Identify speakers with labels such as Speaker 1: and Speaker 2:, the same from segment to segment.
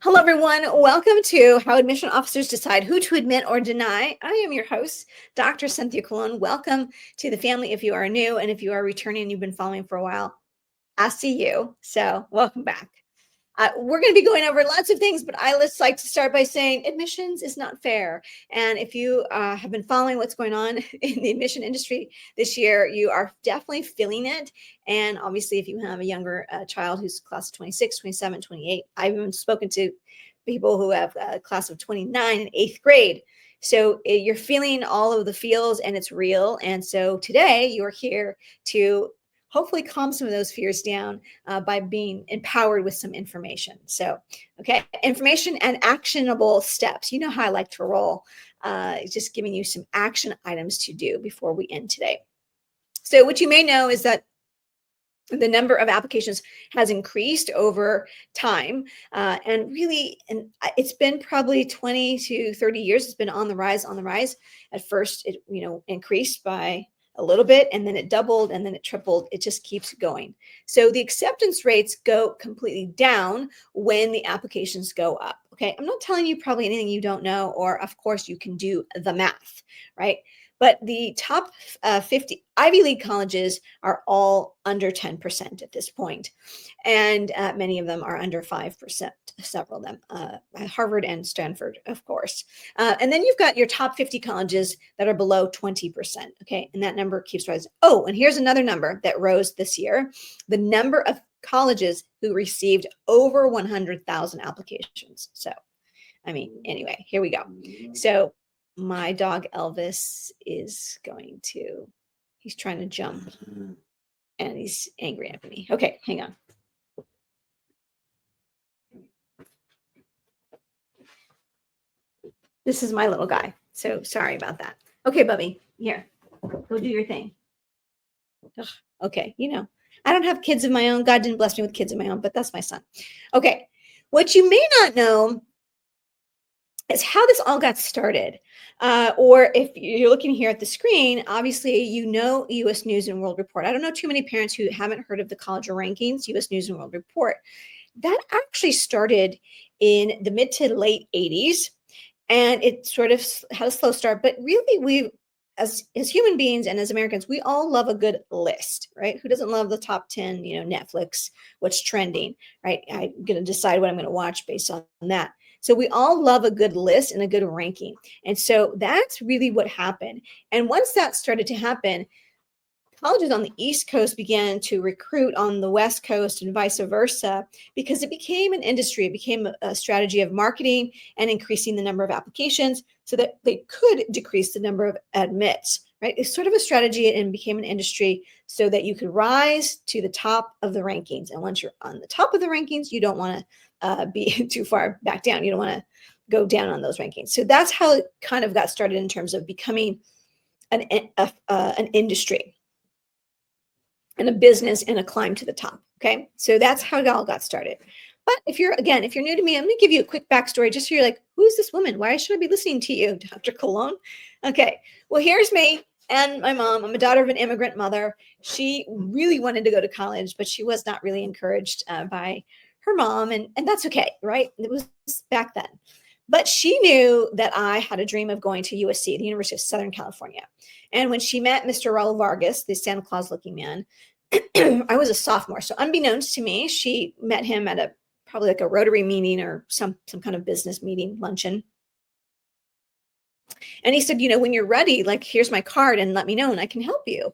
Speaker 1: Hello, everyone. Welcome to How Admission Officers Decide Who to Admit or Deny. I am your host, Dr. Cynthia Colon. Welcome to the family if you are new, and if you are returning and you've been following for a while, I see you. So welcome back. We're going to be going over lots of things, but I just like to start by saying admissions is not fair. And if you have been following what's going on in the admission industry this year, you are definitely feeling it. And obviously, if you have a younger child who's class of 26, 27, 28, I've even spoken to people who have a class of 29 in eighth grade. So you're feeling all of the feels and it's real. And so today you're here to hopefully calm some of those fears down by being empowered with some information. So, okay, information and actionable steps. You know how I like to roll, just giving you some action items to do before we end today. So what you may know is that the number of applications has increased over time, and it's been probably 20 to 30 years. It's been on the rise. At first, it increased by a little bit, and then it doubled, and then it tripled. It just keeps going. So the acceptance rates go completely down when the applications go up. Okay, I'm not telling you probably anything you don't know, or of course you can do the math, right? But the top 50 Ivy League colleges are all under 10% at this point, and many of them are under 5%, several of them, Harvard and Stanford, of course. And then you've got your top 50 colleges that are below 20%, okay? And that number keeps rising. Oh, and here's another number that rose this year. The number of colleges who received over 100,000 applications. So, I mean, anyway, here we go. So my dog Elvis is he's trying to jump and he's angry at me. Okay, hang on. This is my little guy. So sorry about that. Okay, Bubby, here, go do your thing. Ugh, okay, I don't have kids of my own. God didn't bless me with kids of my own, but that's my son. Okay, what you may not know is how this all got started. Or if you're looking here at the screen, obviously, U.S. News and World Report. I don't know too many parents who haven't heard of the college rankings, U.S. News and World Report. That actually started in the mid to late 80s, and it sort of had a slow start. But really, as human beings and as Americans, we all love a good list, right? Who doesn't love the top 10, Netflix, what's trending, right? I'm going to decide what I'm going to watch based on that. So we all love a good list and a good ranking. And so that's really what happened. And once that started to happen, colleges on the East Coast began to recruit on the West Coast and vice versa, because it became an industry. It became a strategy of marketing and increasing the number of applications so that they could decrease the number of admits, right? It's sort of a strategy and became an industry so that you could rise to the top of the rankings. And once you're on the top of the rankings, you don't want to be too far back down. You don't want to go down on those rankings. So that's how it kind of got started in terms of becoming an industry and a business and a climb to the top. Okay, so that's how it all got started. But if you're new to me, I'm going to give you a quick backstory just so you're like, who's this woman? Why should I be listening to you, Dr. Colon? Okay, well, here's me and my mom. I'm a daughter of an immigrant mother. She really wanted to go to college, but she was not really encouraged by her mom, and that's okay, right? It was back then. But she knew that I had a dream of going to USC, the University of Southern California. And when she met Mr. Raul Vargas, the Santa Claus looking man, I was a sophomore. So unbeknownst to me, she met him at probably like a Rotary meeting or some kind of business meeting, luncheon. And he said, when you're ready, like, here's my card and let me know and I can help you.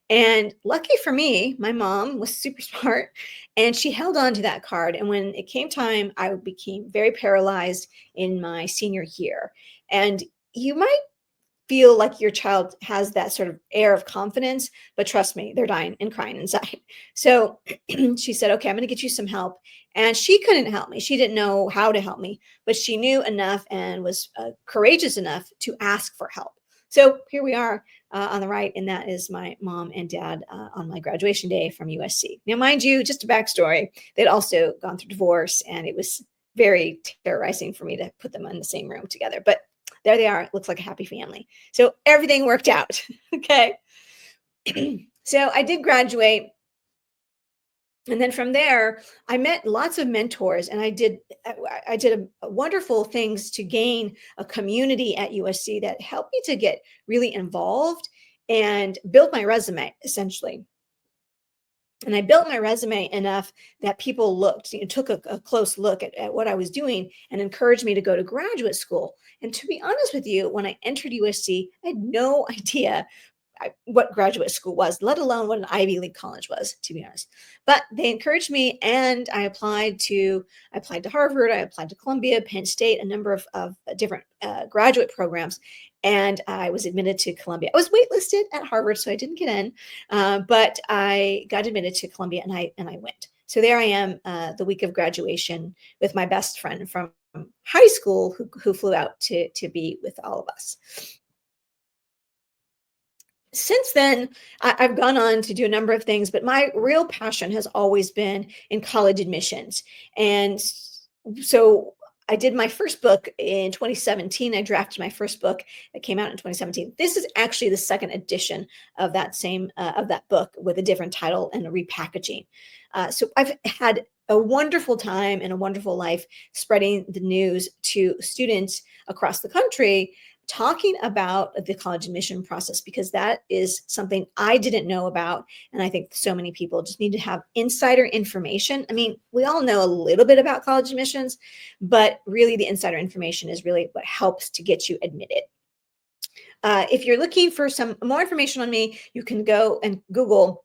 Speaker 1: And lucky for me, my mom was super smart and she held on to that card. And when it came time, I became very paralyzed in my senior year. And you might feel like your child has that sort of air of confidence, but trust me, they're dying and crying inside. So she said, okay, I'm going to get you some help. And she couldn't help me. She didn't know how to help me, but she knew enough and was courageous enough to ask for help. So here we are on the right, and that is my mom and dad on my graduation day from USC. Now, mind you, just a backstory, they'd also gone through divorce, and it was very terrorizing for me to put them in the same room together. But there they are. It looks like a happy family. So everything worked out. Okay. So I did graduate And then from there, I met lots of mentors, and I did wonderful things to gain a community at USC that helped me to get really involved and build my resume, essentially. And I built my resume enough that people looked, took a close look at what I was doing and encouraged me to go to graduate school. And to be honest with you, when I entered USC, I had no idea what graduate school was, let alone what an Ivy League college was, to be honest. But they encouraged me, and I applied to Harvard, I applied to Columbia, Penn State, a number of different graduate programs, and I was admitted to Columbia. I was waitlisted at Harvard, so I didn't get in, but I got admitted to Columbia, and I went. So there I am, the week of graduation, with my best friend from high school who flew out to be with all of us. Since then, I've gone on to do a number of things, but my real passion has always been in college admissions. And so I did my first book in 2017. I drafted my first book that came out in 2017. This is actually the second edition of that book with a different title and a repackaging. So I've had a wonderful time and a wonderful life spreading the news to students across the country, talking about the college admission process, because that is something I didn't know about. And I think so many people just need to have insider information. I mean, we all know a little bit about college admissions, but really the insider information is really what helps to get you admitted. If you're looking for some more information on me, you can go and Google.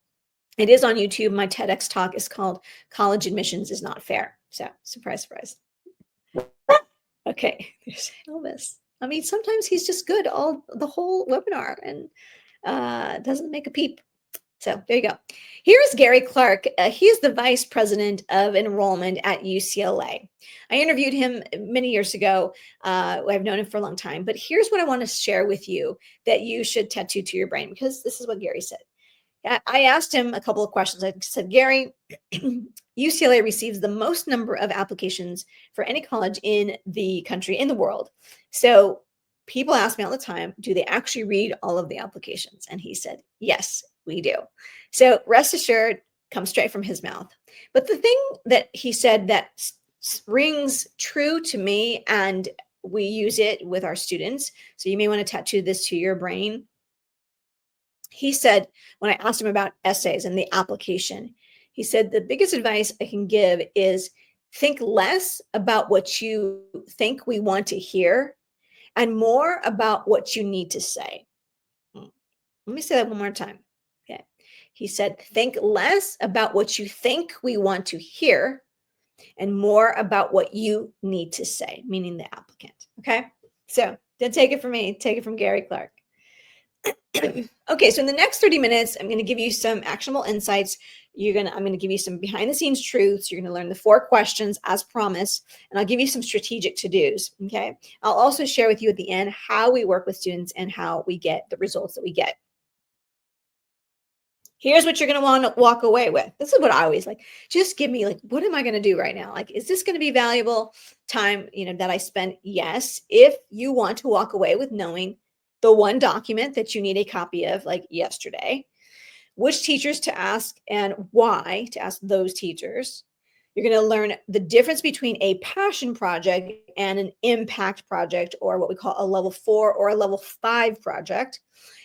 Speaker 1: It is on YouTube. My TEDx talk is called College Admissions is Not Fair. So surprise, surprise. Okay, there's Elvis. I mean, sometimes he's just good the whole webinar and doesn't make a peep. So there you go. Here's Gary Clark. He is the vice president of enrollment at UCLA. I interviewed him many years ago. I've known him for a long time. But here's what I want to share with you that you should tattoo to your brain, because this is what Gary said. I asked him a couple of questions. I said, Gary, UCLA receives the most number of applications for any college in the country, in the world. So people ask me all the time, do they actually read all of the applications? And he said, yes, we do. So rest assured, comes straight from his mouth. But the thing that he said that rings true to me, and we use it with our students, so you may want to tattoo this to your brain. He said, when I asked him about essays and the application, he said, the biggest advice I can give is think less about what you think we want to hear and more about what you need to say. Let me say that one more time. Okay. He said, think less about what you think we want to hear and more about what you need to say, meaning the applicant. Okay. So don't take it from me, take it from Gary Clark. Okay, so in the next 30 minutes, I'm going to give you some actionable insights. I'm going to give you some behind the scenes truths. You're going to learn the 4 questions as promised, and I'll give you some strategic to-dos. Okay. I'll also share with you at the end how we work with students and how we get the results that we get. Here's what you're going to want to walk away with. This is what I always like. Just give me what am I going to do right now? Is this going to be valuable time, that I spend? Yes. If you want to walk away with knowing the one document that you need a copy of, like yesterday, which teachers to ask and why to ask those teachers. You're going to learn the difference between a passion project and an impact project, or what we call a level 4 or a level 5 project.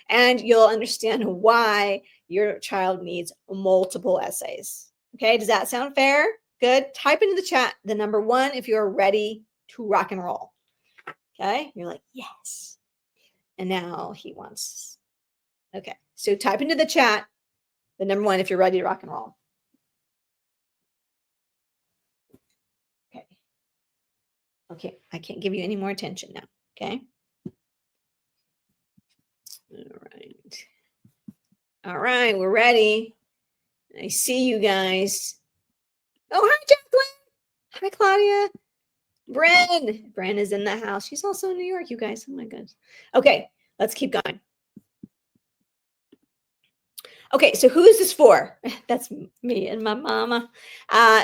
Speaker 1: And you'll understand why your child needs multiple essays. Okay, does that sound fair? Good. Type into the chat the number 1 if you're ready to rock and roll. Okay, you're like, yes. And now he wants, okay. So type into the chat the number 1 if you're ready to rock and roll. Okay. Okay, I can't give you any more attention now, okay? All right. All right, we're ready. I see you guys. Oh, hi, Jacqueline. Hi, Claudia. Bren is in the house. She's also in New York, you guys. Oh my goodness. Okay, let's keep going. Okay, so who is this for? That's me and my mama.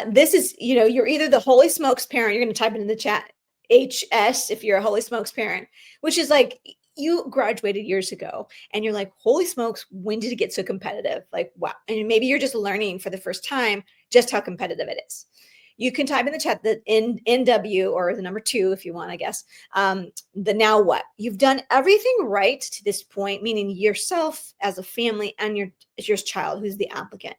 Speaker 1: This is, you're either the Holy Smokes parent. You're going to type it in the chat, HS, if you're a Holy Smokes parent, which is like you graduated years ago and you're like, holy smokes, when did it get so competitive? Like, wow. And maybe you're just learning for the first time. just how competitive it is. You can type in the chat the NW or the number 2 if you want, I guess. The now what? You've done everything right to this point, meaning yourself as a family and your child who's the applicant.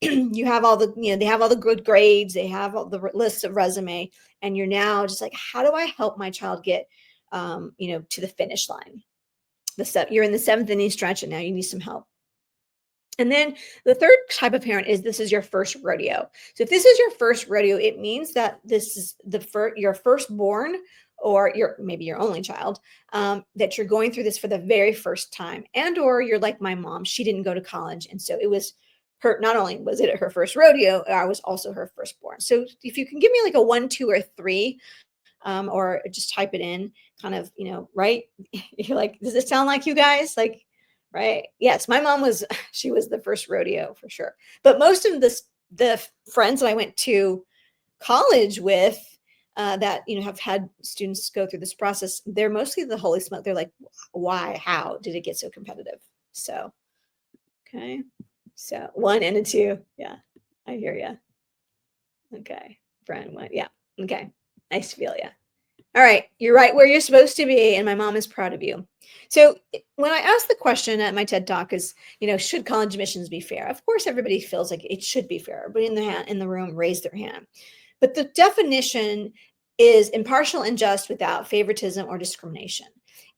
Speaker 1: You have all the, they have all the good grades, they have all the lists of resume, and you're now just like, how do I help my child get, to the finish line? You're in the 7th inning stretch and now you need some help. And then the third type of parent is this is your first rodeo. So if this is your first rodeo, it means that this is your firstborn or maybe your only child, that you're going through this for the very first time. And or you're like my mom, she didn't go to college. And so it was not only was it her first rodeo, I was also her firstborn. So if you can give me like a 1, 2, or 3, or just type it in kind of, right? You're like, does it sound like you guys? Like, right? Yes, my mom she was the first rodeo for sure. But most of the friends that I went to college with that, have had students go through this process, they're mostly the holy smoke. They're like, why, how did it get so competitive? So, okay. So 1 and a 2. Yeah, I hear you. Okay. Brian, 1. Yeah. Okay. Nice to feel you. All right. You're right where you're supposed to be. And my mom is proud of you. So when I asked the question at my TED Talk is, should college admissions be fair? Of course, everybody feels like it should be fair. Everybody in the room raised their hand. But the definition is impartial and just without favoritism or discrimination.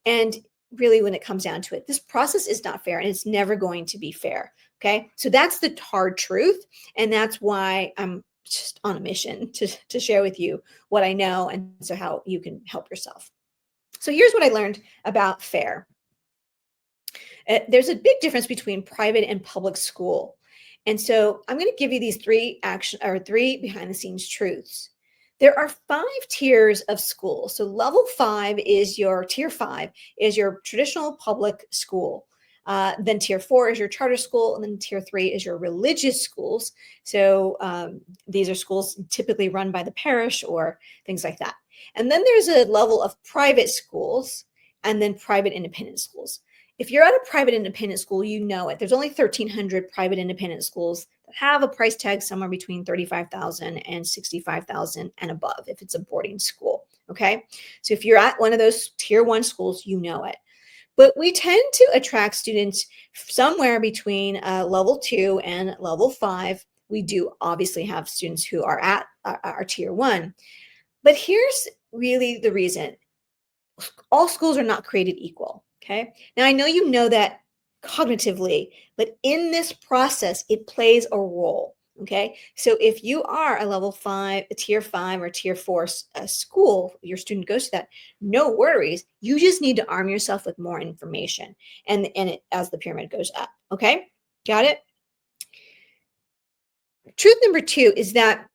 Speaker 1: And really, when it comes down to it, this process is not fair and it's never going to be fair. Okay. So that's the hard truth. And that's why I'm just on a mission to share with you what I know and so how you can help yourself. So here's what I learned about fair. There's a big difference between private and public school. And so I'm going to give you these 3 behind the scenes truths. There are 5 tiers of schools. So level 5 is tier 5 is your traditional public school. Then tier 4 is your charter school, and then tier 3 is your religious schools. So these are schools typically run by the parish or things like that. And then there's a level of private schools and then private independent schools. If you're at a private independent school, you know it. There's only 1,300 private independent schools that have a price tag somewhere between $35,000 and $65,000 and above if it's a boarding school. Okay. So if you're at one of those tier 1 schools, you know it. But we tend to attract students somewhere between level 2 and level 5. We do obviously have students who are at our tier 1. But here's really the reason. All schools are not created equal. Okay. Now, I know you know that cognitively, but in this process, it plays a role. Okay. So if you are a level 5, a tier 5 or tier 4 school, your student goes to that, no worries. You just need to arm yourself with more information and as the pyramid goes up. Okay. Got it? Truth number 2 is that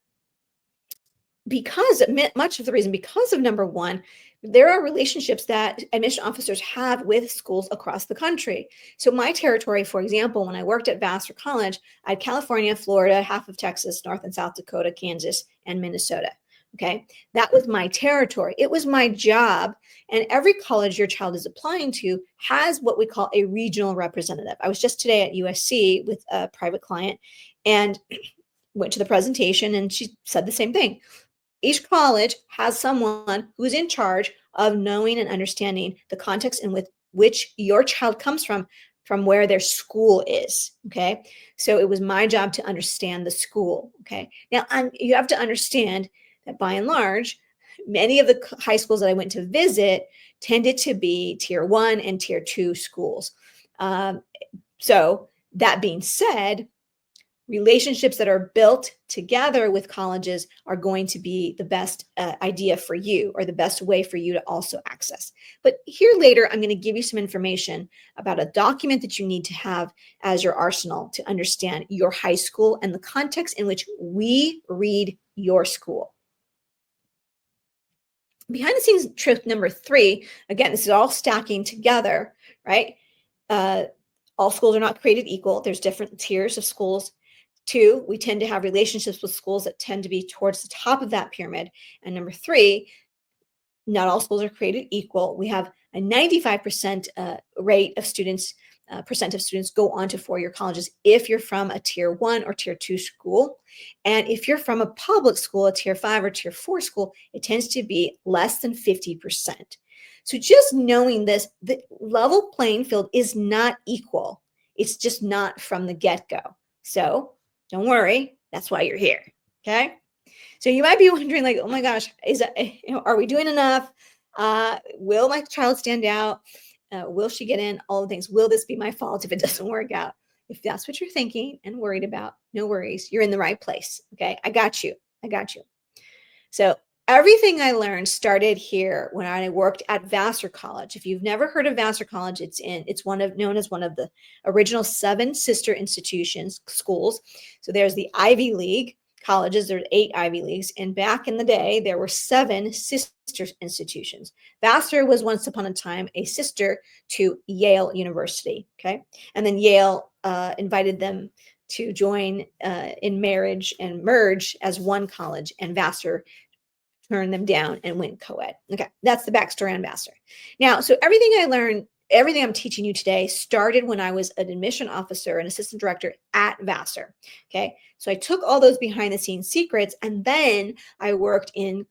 Speaker 1: much of the reason, because of number 1, there are relationships that admission officers have with schools across the country. So my territory, for example, when I worked at Vassar College, I had California, Florida, half of Texas, North and South Dakota, Kansas, and Minnesota. Okay. That was my territory. It was my job. And every college your child is applying to has what we call a regional representative. I was just today at USC with a private client and went to the presentation, and she said the same thing. Each college has someone who's in charge of knowing and understanding the context in which your child comes from where their school is. Okay. So it was my job to understand the school. Okay. Now you have to understand that by and large, many of the high schools that I went to visit tended to be tier 1 and tier 2 schools. So that being said, relationships that are built together with colleges are going to be the best idea for you, or the best way for you to also access. But here later, I'm going to give you some information about a document that you need to have as your arsenal to understand your high school and the context in which we read your school. Behind the scenes truth number 3, again, this is all stacking together, right? All schools are not created equal. There's different tiers of schools. 2, we tend to have relationships with schools that tend to be towards the top of that pyramid. And number 3, not all schools are created equal. We have a 95% rate of students percent of students go on to four-year colleges if you're from a tier 1 or tier 2 school. And if you're from a public school, a tier 5 or tier 4 school, it tends to be less than 50%. So just knowing this, the level playing field is not equal. It's just not from the get-go. So don't worry, that's why you're here, okay? So you might be wondering, like, oh my gosh, are we doing enough? Will my child stand out? Will she get in? All the things. Will this be my fault if it doesn't work out? If that's what you're thinking and worried about, no worries. You're in the right place. Okay. I got you. I got you. So everything I learned started here when I worked at Vassar College. If you've never heard of Vassar College, it's known as one of the original 7 sister institutions, schools. So there's the Ivy League colleges. There's 8 Ivy Leagues. And back in the day, there were 7 sister institutions. Vassar was once upon a time a sister to Yale University. Okay. And then Yale invited them to join in marriage and merge as one college, and Vassar turned them down and went co-ed. Okay, that's the backstory on Vassar. Now, so everything I learned, everything I'm teaching you today started when I was an admission officer and assistant director at Vassar. Okay, so I took all those behind the scenes secrets, and then I worked in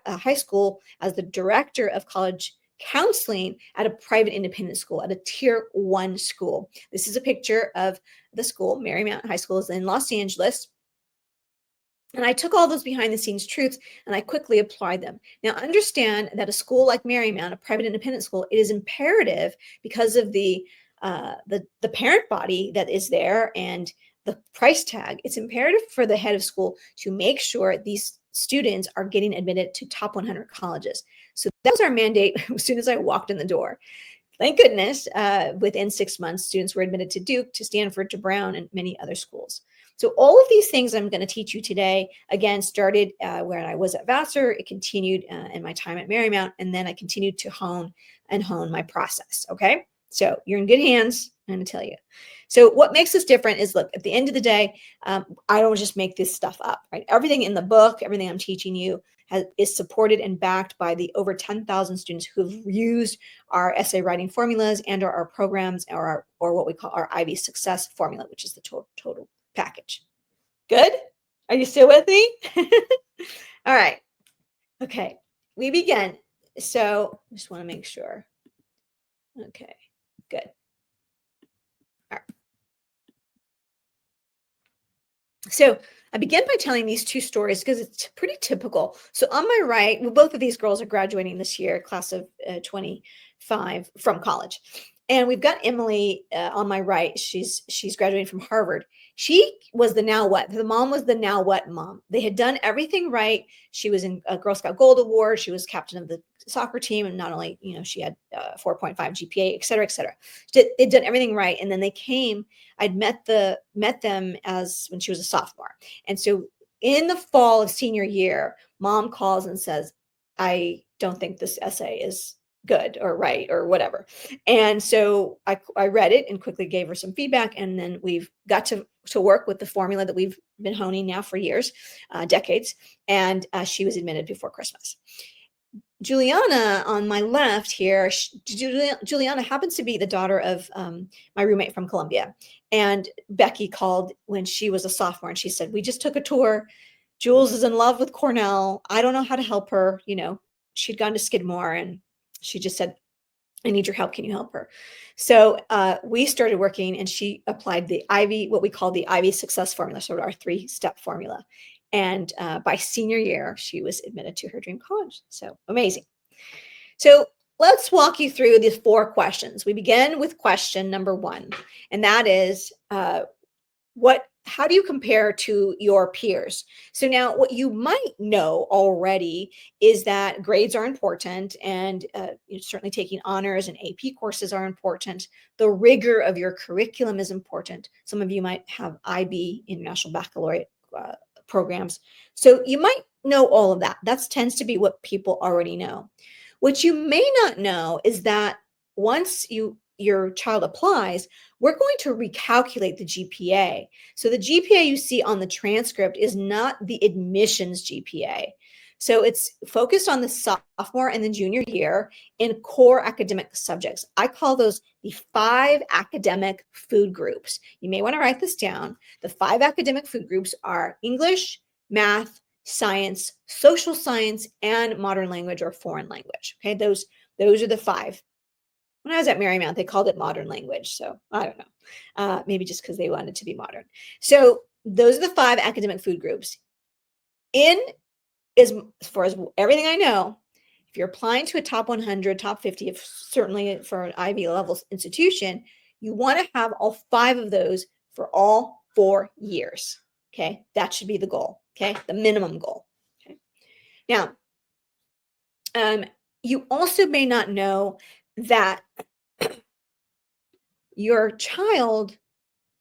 Speaker 1: high school as the director of college counseling at a private independent school, at a tier 1 school. This is a picture of the school. Marymount High School is in Los Angeles. And I took all those behind the scenes truths and I quickly applied them. Now, understand that a school like Marymount, a private independent school, it is imperative because of the parent body that is there and the price tag. It's imperative for the head of school to make sure these students are getting admitted to top 100 colleges. So that was our mandate as soon as I walked in the door. Thank goodness, within 6 months, students were admitted to Duke, to Stanford, to Brown, and many other schools. So all of these things I'm going to teach you today, again, started when I was at Vassar. It continued in my time at Marymount, and then I continued to hone my process, okay? So you're in good hands, I'm going to tell you. So what makes this different is, look, at the end of the day, I don't just make this stuff up, right? Everything in the book, everything I'm teaching you is supported and backed by the over 10,000 students who've used our essay writing formulas and our programs or what we call our Ivy Success Formula, which is the total package. Good? Are you still with me? All right. Okay. We begin. So I just want to make sure. Okay. Good. All right. So I begin by telling these 2 stories because it's pretty typical. So on my right, well, both of these girls are graduating this year, class of 25 from college. And we've got Emily on my right. She's graduating from Harvard. She was the now what. The mom was the now what mom. They had done everything right. She was in a Girl Scout Gold Award. She was captain of the soccer team. And not only, she had 4.5 GPA, et cetera, et cetera. They'd done everything right. And then they came, I'd met them as when she was a sophomore. And so in the fall of senior year, mom calls and says, I don't think this essay is good or right or whatever. And so I read it and quickly gave her some feedback. And then we've got to work with the formula that we've been honing now for years, decades. And she was admitted before Christmas. Juliana on my left here, Juliana happens to be the daughter of my roommate from Columbia. And Becky called when she was a sophomore and she said, we just took a tour. Jules is in love with Cornell. I don't know how to help her. She'd gone to Skidmore and she just said, I need your help. Can you help her? So we started working and she applied the Ivy, what we call the Ivy Success Formula, sort of our 3-step formula. And by senior year, she was admitted to her dream college. So amazing. So let's walk you through these 4 questions. We begin with question number 1, and that is, how do you compare to your peers? So now what you might know already is that grades are important, and certainly taking honors and AP courses are important. The rigor of your curriculum is important. Some of you might have IB, International Baccalaureate programs. So you might know all of that. That tends to be what people already know. What you may not know is that once your child applies, we're going to recalculate the GPA. So the GPA you see on the transcript is not the admissions GPA. So it's focused on the sophomore and the junior year in core academic subjects. I call those the 5 academic food groups. You may want to write this down. The 5 academic food groups are English, math, science, social science, and modern language or foreign language. Okay, those are the 5. When I was at Marymount, they called it modern language. So I don't know, maybe just because they wanted to be modern. So those are the 5 academic food groups. As far as everything I know, if you're applying to a top 100, top 50, if certainly for an Ivy level institution, you want to have all 5 of those for all 4 years. Okay, that should be the goal. Okay, the minimum goal. Okay, now you also may not know that your child,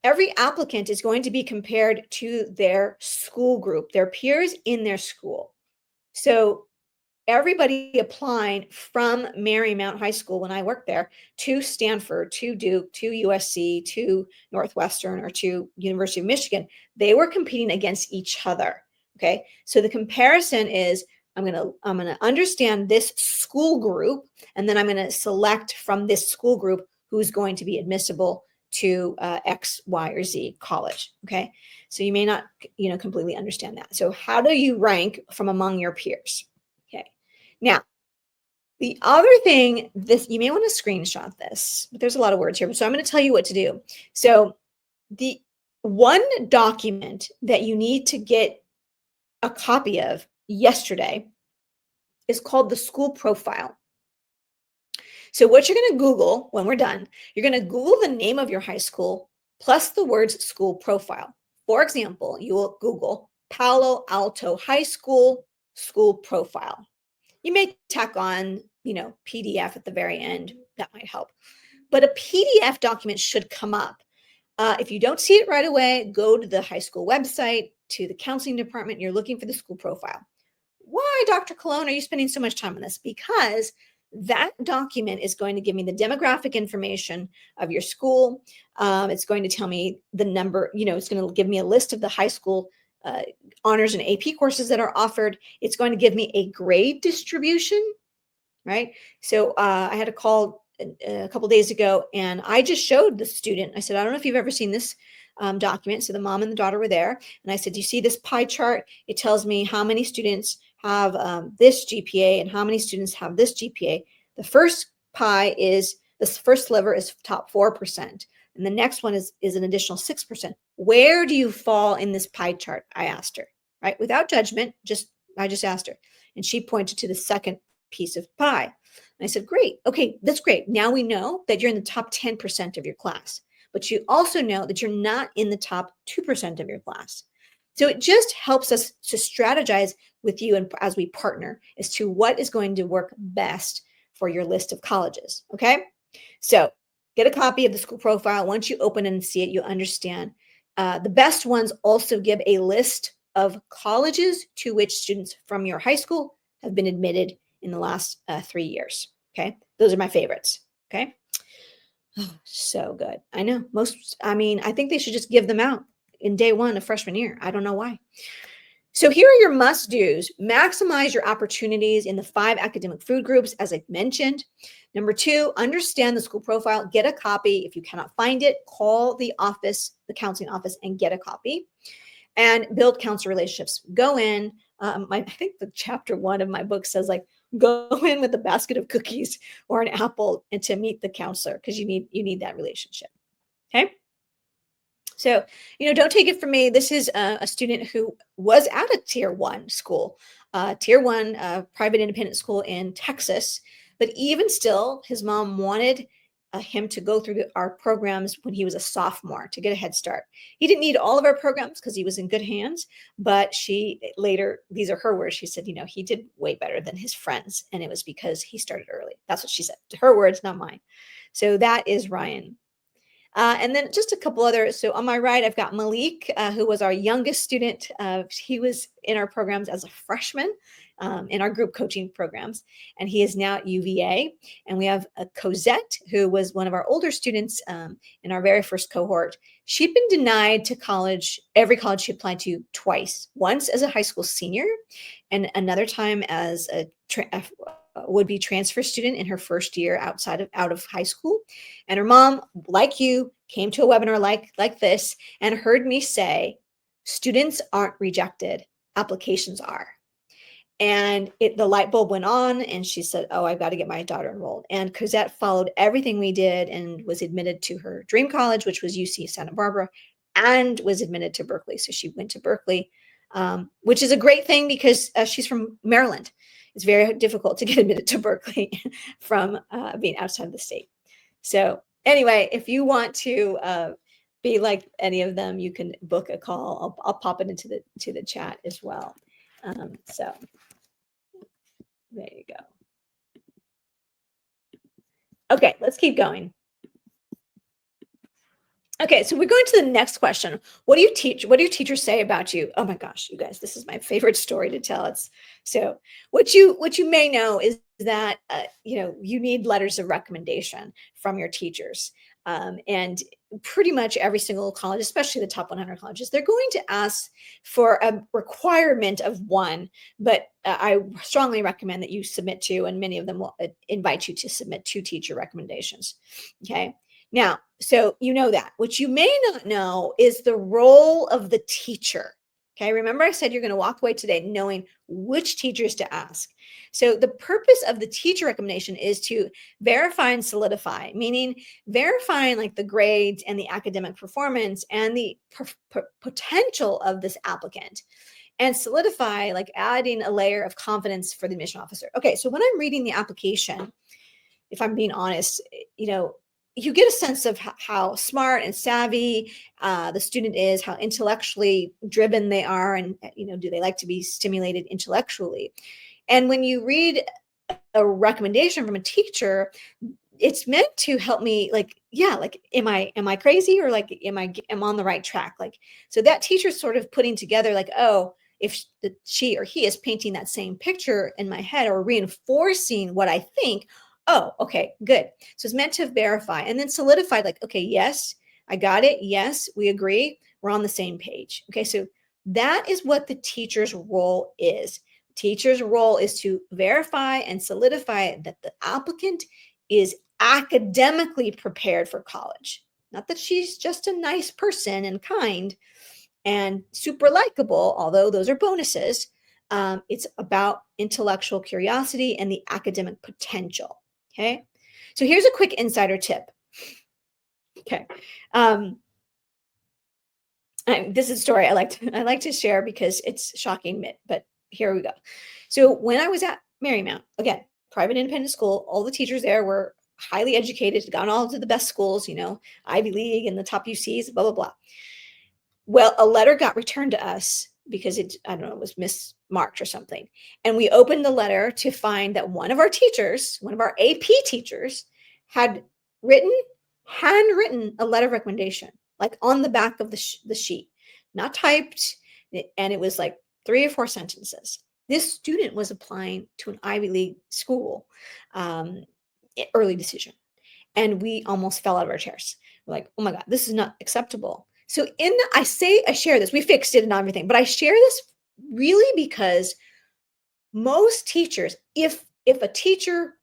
Speaker 1: every applicant is going to be compared to their school group, their peers in their school. So everybody applying from Marymount High School when I worked there to Stanford, to Duke, to USC, to Northwestern, or to University of Michigan, they were competing against each other. Okay, so the comparison is I'm gonna understand this school group, and then I'm gonna select from this school group who's going to be admissible to X, Y, or Z college. Okay, so you may not completely understand that. So how do you rank from among your peers? Okay, now the other thing, this you may want to screenshot this, but there's a lot of words here. So I'm going to tell you what to do. So the one document that you need to get a copy of yesterday is called the school profile. So what you're going to Google when we're done, you're going to Google the name of your high school plus the words school profile. For example, you will Google Palo Alto High School school profile. You may tack on, PDF at the very end. That might help. But a PDF document should come up. If you don't see it right away, go to the high school website, to the counseling department. You're looking for the school profile. Why, Dr. Cologne, are you spending so much time on this? Because that document is going to give me the demographic information of your school. It's going to tell me the number, it's going to give me a list of the high school honors and AP courses that are offered. It's going to give me a grade distribution, right? So I had a call a couple days ago, and I just showed the student. I said, I don't know if you've ever seen this document. So the mom and the daughter were there, and I said, do you see this pie chart? It tells me how many students have this GPA and how many students have this GPA. The first pie is, the first sliver is top 4%. And the next one is an additional 6%. Where do you fall in this pie chart? I asked her, right? Without judgment, I just asked her. And she pointed to the second piece of pie. And I said, great. Okay, that's great. Now we know that you're in the top 10% of your class, but you also know that you're not in the top 2% of your class. So it just helps us to strategize with you and as we partner as to what is going to work best for your list of colleges. Okay, so get a copy of the school profile. Once you open it and see it, you'll understand. The best ones also give a list of colleges to which students from your high school have been admitted in the last 3 years. Okay, those are my favorites. Okay, oh, so good. I know I think they should just give them out in day one of freshman year. I don't know why. So here are your must-dos. Maximize your opportunities in the 5 academic food groups, as I mentioned. Number 2, understand the school profile. Get a copy. If you cannot find it, call the office, the counseling office, and get a copy. And build counselor relationships. Go in. I think the chapter 1 of my book says, go in with a basket of cookies or an apple and to meet the counselor, because you need that relationship. Okay. So, don't take it from me. This is a student who was at a tier 1 school, tier 1 private independent school in Texas. But even still, his mom wanted him to go through our programs when he was a sophomore to get a head start. He didn't need all of our programs because he was in good hands. But she later, these are her words, she said, he did way better than his friends. And it was because he started early. That's what she said. Her words, not mine. So that is Ryan. And then just a couple others. So on my right, I've got Malik, who was our youngest student. He was in our programs as a freshman in our group coaching programs, and he is now at UVA. And we have Cosette, who was one of our older students in our very first cohort. She'd been denied to college, every college she applied to twice, once as a high school senior and another time as a would-be transfer student in her first year out of high school. And her mom, like you, came to a webinar like this and heard me say, students aren't rejected, applications are. And the light bulb went on and she said, oh, I've got to get my daughter enrolled. And Cosette followed everything we did and was admitted to her dream college, which was UC Santa Barbara, and was admitted to Berkeley. So she went to Berkeley, which is a great thing because she's from Maryland. It's very difficult to get admitted to Berkeley from being outside of the state. So anyway, if you want to be like any of them, you can book a call. I'll pop it into the chat as well. So there you go. Okay, let's keep going. Okay, so we're going to the next question. What do you teach? What do your teachers say about you? Oh my gosh, you guys, this is my favorite story to tell. So what you may know is that you need letters of recommendation from your teachers, and pretty much every single college, especially the top 100 colleges, they're going to ask for a requirement of one. But I strongly recommend that you submit two, and many of them will invite you to submit 2 teacher recommendations. Okay. Now, so you know that. What you may not know is the role of the teacher. Okay, remember I said you're going to walk away today knowing which teachers to ask. So the purpose of the teacher recommendation is to verify and solidify, meaning verifying like the grades and the academic performance and the potential of this applicant, and solidify, like adding a layer of confidence for the admission officer. Okay, so when I'm reading the application, if I'm being honest, you get a sense of how smart and savvy the student is, how intellectually driven they are, and do they like to be stimulated intellectually. And when you read a recommendation from a teacher, it's meant to help me, am I crazy, or like am I on the right track? So that teacher's sort of putting together if she or he is painting that same picture in my head or reinforcing what I think. Oh, okay, good. So it's meant to verify and then solidify, okay, yes, I got it. Yes, we agree. We're on the same page. Okay, so that is what the teacher's role is. Teacher's role is to verify and solidify that the applicant is academically prepared for college. Not that she's just a nice person and kind and super likable, although those are bonuses. It's about intellectual curiosity and the academic potential. Okay, so here's a quick insider tip. Okay, this is a story I like to share because it's shocking, but here we go. So when I was at Marymount, again, private independent school, all the teachers there were highly educated, gone all to the best schools, Ivy League and the top UCs, blah, blah, blah. Well, a letter got returned to us because it was mismarked or something. And we opened the letter to find that one of our AP teachers, had handwritten a letter of recommendation, like on the back of the sheet, not typed. And it was like 3 or 4 sentences. This student was applying to an Ivy League school, early decision. And we almost fell out of our chairs. We're like, oh my God, this is not acceptable. So I share this, we fixed it and everything, but I share this really because most teachers, if a teacher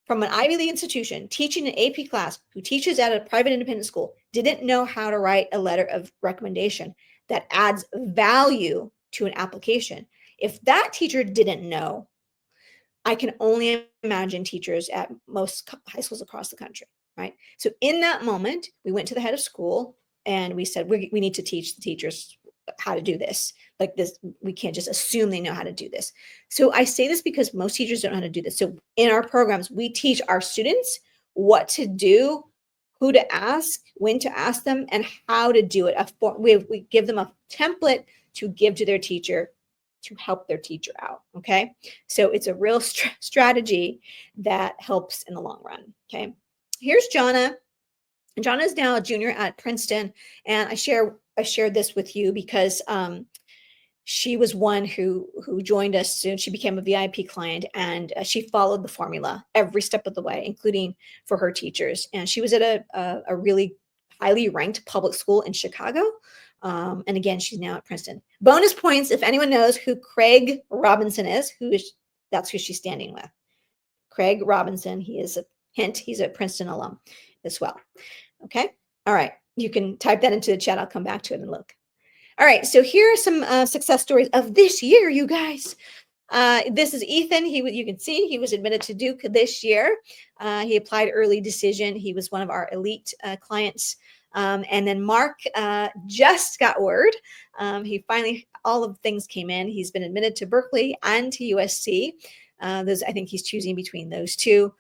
Speaker 1: from an Ivy League institution teaching an AP class who teaches at a private independent school didn't know how to write a letter of recommendation that adds value to an application, if that teacher didn't know, I can only imagine teachers at most high schools across the country, right? So in that moment, we went to the head of school and we said, we need to teach the teachers how to do this. Like this, we can't just assume they know how to do this. So I say this because most teachers don't know how to do this. So in our programs, we teach our students what to do, who to ask, when to ask them, and how to do it. We give them a template to give to their teacher to help their teacher out. Okay. So it's a real strategy that helps in the long run. Okay. Here's Jonna. Jonna is now a junior at Princeton. And I shared this with you because she was one who joined us soon. She became a VIP client and she followed the formula every step of the way, including for her teachers. And she was at a really highly ranked public school in Chicago. And again, she's now at Princeton. Bonus points if anyone knows who Craig Robinson is, that's who she's standing with. Craig Robinson, he's a Princeton alum as well. Okay. All right. You can type that into the chat. I'll come back to it and look. All right. So here are some success stories of this year, you guys. This is Ethan. You can see he was admitted to Duke this year. He applied early decision. He was one of our elite clients. And then Mark just got word. He finally, all of things came in. He's been admitted to Berkeley and to USC. I think he's choosing between those two.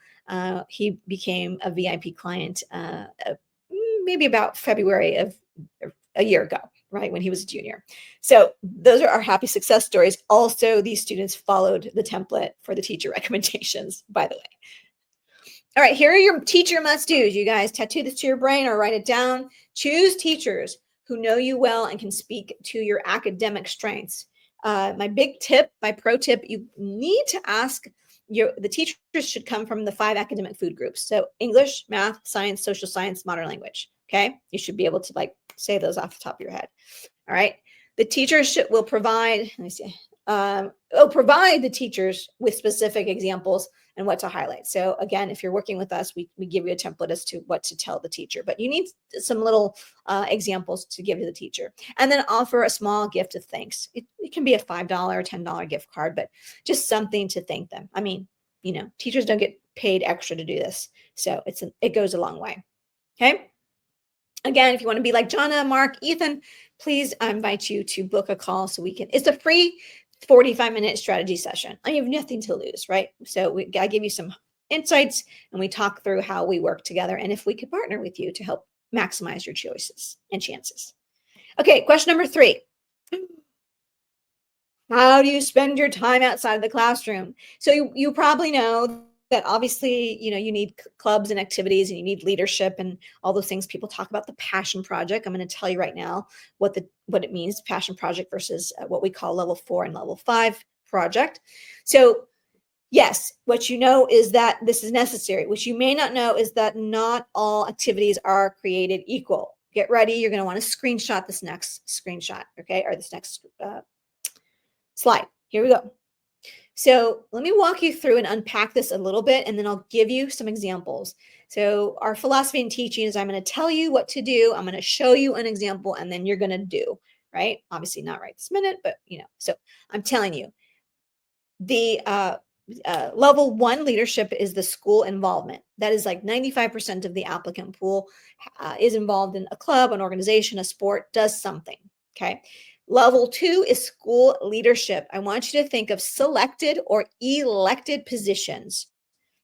Speaker 1: He became a VIP client maybe about February of a year ago, right, when he was a junior. So those are our happy success stories. Also, these students followed the template for the teacher recommendations, by the way. All right, here are your teacher must-dos. You guys tattoo this to your brain or write it down. Choose teachers who know you well and can speak to your academic strengths. My big tip, my pro tip, you need to ask the teachers should come from the 5 academic food groups. So English, math, science, social science, modern language. Okay. You should be able to say those off the top of your head. All right. The teachers will provide, let me see, provide the teachers with specific examples and what to highlight. So again, if you're working with us, we give you a template as to what to tell the teacher, but you need some little examples to give to the teacher, and then offer a small gift of thanks. It can be a $5 or $10 gift card, but just something to thank them. I mean, teachers don't get paid extra to do this. So it goes a long way. Okay. Again, if you want to be like Jonna, Mark, Ethan, please, I invite you to book a call so we can, it's a free 45-minute strategy session. I have nothing to lose, right? So I give you some insights and we talk through how we work together and if we could partner with you to help maximize your choices and chances. Okay, question number 3. How do you spend your time outside of the classroom? So you probably know that obviously, you need clubs and activities and you need leadership and all those things. People talk about the passion project. I'm going to tell you right now what it means, passion project versus what we call level 4 and level 5 project. So yes, what you know is that this is necessary. What you may not know is that not all activities are created equal. Get ready. You're going to want to screenshot this next screenshot, okay, or this next slide. Here we go. So let me walk you through and unpack this a little bit, and then I'll give you some examples. So our philosophy in teaching is I'm going to tell you what to do. I'm going to show you an example, and then you're going to do, right? Obviously not right this minute, but so I'm telling you the level 1 leadership is the school involvement. That is like 95% of the applicant pool is involved in a club, an organization, a sport, does something. Okay. Level 2 is school leadership. I want you to think of selected or elected positions.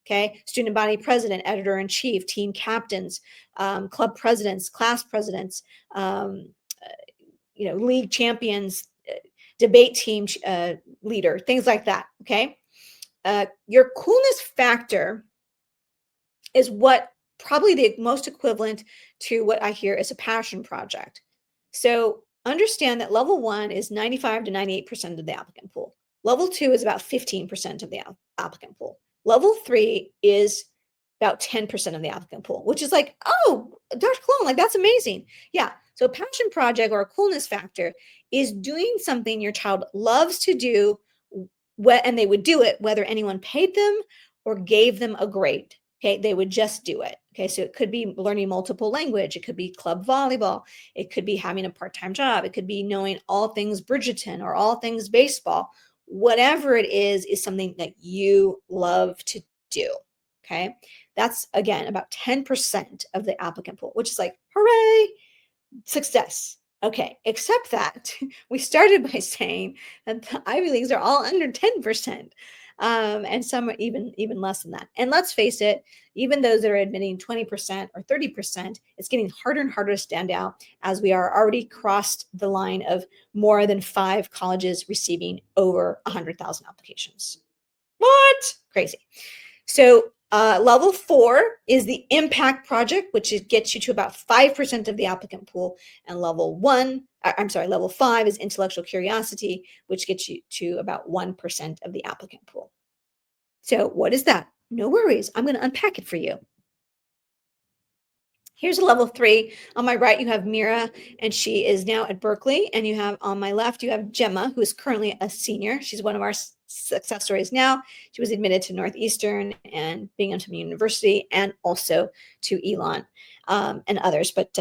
Speaker 1: Okay. Student body president, editor-in-chief, team captains, club presidents, class presidents, league champions, debate team leader, things like that. Okay. Your coolness factor is what probably the most equivalent to what I hear as a passion project. So understand that level 1 is 95 to 98% of the applicant pool. Level 2 is about 15% of the applicant pool. Level 3 is about 10% of the applicant pool, which is like, oh, Dr. Cologne, that's amazing. Yeah. So a passion project or a coolness factor is doing something your child loves to do, and they would do it whether anyone paid them or gave them a grade. Okay, they would just do it. Okay, so it could be learning multiple language. It could be club volleyball. It could be having a part-time job. It could be knowing all things Bridgerton or all things baseball. Whatever it is something that you love to do. Okay, that's again about 10% of the applicant pool, which is like, hooray, success. Okay, except that we started by saying that the Ivy Leagues are all under 10%. And some are even less than that. And let's face it, even those that are admitting 20% or 30%, it's getting harder and harder to stand out as we are already crossed the line of more than 5 colleges receiving over 100,000 applications. What? Crazy. So level 4 is the impact project, which gets you to about 5% of the applicant pool. And level 5 is intellectual curiosity, which gets you to about 1% of the applicant pool. So what is that? No worries. I'm going to unpack it for you. Here's a level 3. On my right, you have Mira, and she is now at Berkeley. And you have on my left, you have Gemma, who is currently a senior. She's one of our success stories now. She was admitted to Northeastern and Binghamton University, and also to Elon and others. But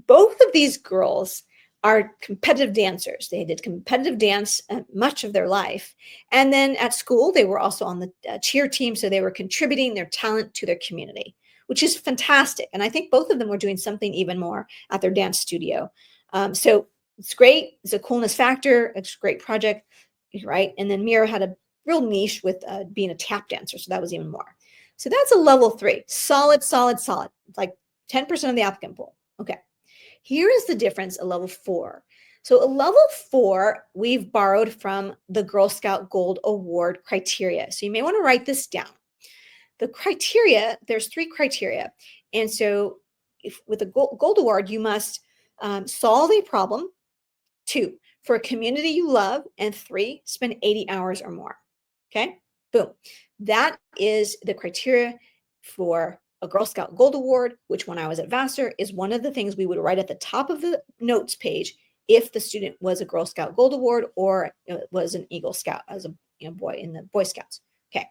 Speaker 1: both of these girls are competitive dancers. They did competitive dance much of their life. And then at school, they were also on the cheer team. So they were contributing their talent to their community, which is fantastic. And I think both of them were doing something even more at their dance studio. So it's great. It's a coolness factor. It's a great project, right? And then Mira had a real niche with being a tap dancer. So that was even more. So that's a level 3. Solid, solid, solid. Like 10% of the applicant pool. Okay. Here is the difference, a level 4. So a level 4, we've borrowed from the Girl Scout Gold Award criteria. So you may want to write this down. The criteria, there's 3 criteria. And so with a gold award, you must solve a problem, 2, for a community you love, and 3, spend 80 hours or more. Okay, boom. That is the criteria for a Girl Scout Gold Award, which when I was at Vassar is one of the things we would write at the top of the notes page if the student was a Girl Scout Gold Award or was an Eagle Scout as a boy in the Boy Scouts. Okay,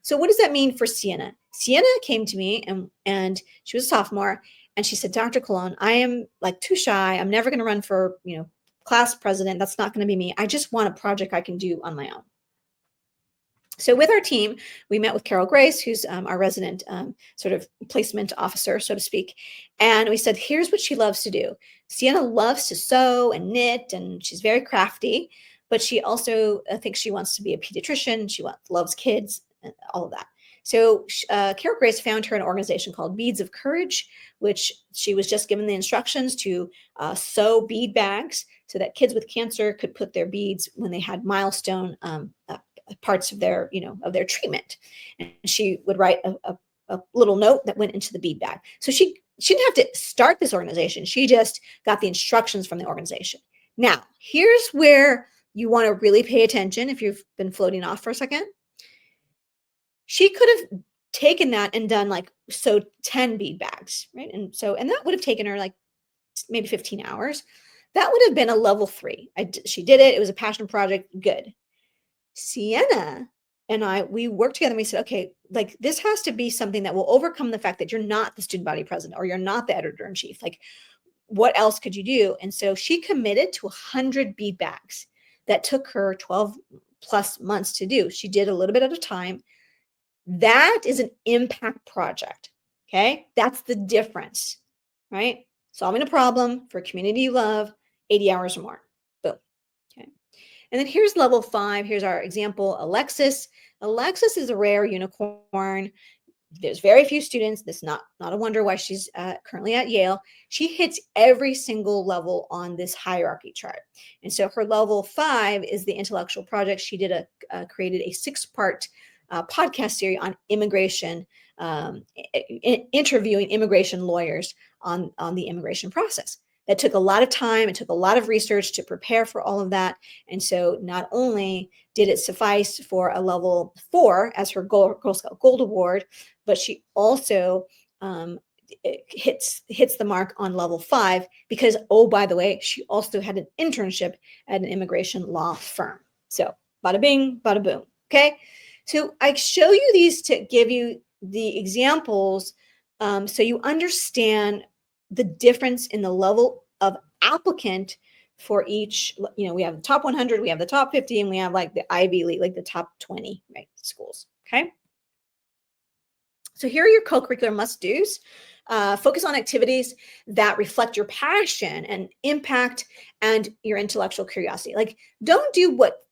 Speaker 1: so what does that mean for Sienna? Sienna came to me and she was a sophomore, and she said, Dr. Colon, I am like too shy. I'm never going to run for class president. That's not going to be me. I just want a project I can do on my own. So with our team, we met with Carol Grace, who's our resident sort of placement officer, so to speak. And we said, here's what she loves to do. Sienna loves to sew and knit, and she's very crafty, but she also thinks she wants to be a pediatrician. She loves kids and all of that. So Carol Grace found her an organization called Beads of Courage, which she was just given the instructions to sew bead bags so that kids with cancer could put their beads when they had milestone parts of their treatment. And she would write a little note that went into the bead bag. So she didn't have to start this organization. She just got the instructions from the organization. Now, here's where you want to really pay attention if you've been floating off for a second. She could have taken that and done so 10 bead bags, right? And that would have taken her like maybe 15 hours. That would have been a level 3. She did it. It was a passion project. Good. Sienna and we worked together and we said, okay, this has to be something that will overcome the fact that you're not the student body president or you're not the editor-in-chief. What else could you do? And so she committed to 100 bead bags that took her 12 plus months to do. She did a little bit at a time. That is an impact project. Okay. That's the difference, right? Solving a problem for a community you love, 80 hours or more. Boom. Okay. And then here's level 5. Here's our example, Alexis. Alexis is a rare unicorn. There's very few students. That's not a wonder why she's currently at Yale. She hits every single level on this hierarchy chart. And so her level 5 is the intellectual project. She did created a 6-part podcast series on immigration, interviewing immigration lawyers on the immigration process. That took a lot of time. It took a lot of research to prepare for all of that. And so not only did it suffice for a level 4 as her Girl Scout Gold Award, but she also hits the mark on level 5 because, oh, by the way, she also had an internship at an immigration law firm. So bada bing, bada boom. Okay. So I show you these to give you the examples so you understand the difference in the level of applicant for each. We have the top 100, we have the top 50, and we have the Ivy League, the top 20 schools. Okay. So here are your co-curricular must-dos. Focus on activities that reflect your passion and impact and your intellectual curiosity. Don't do what,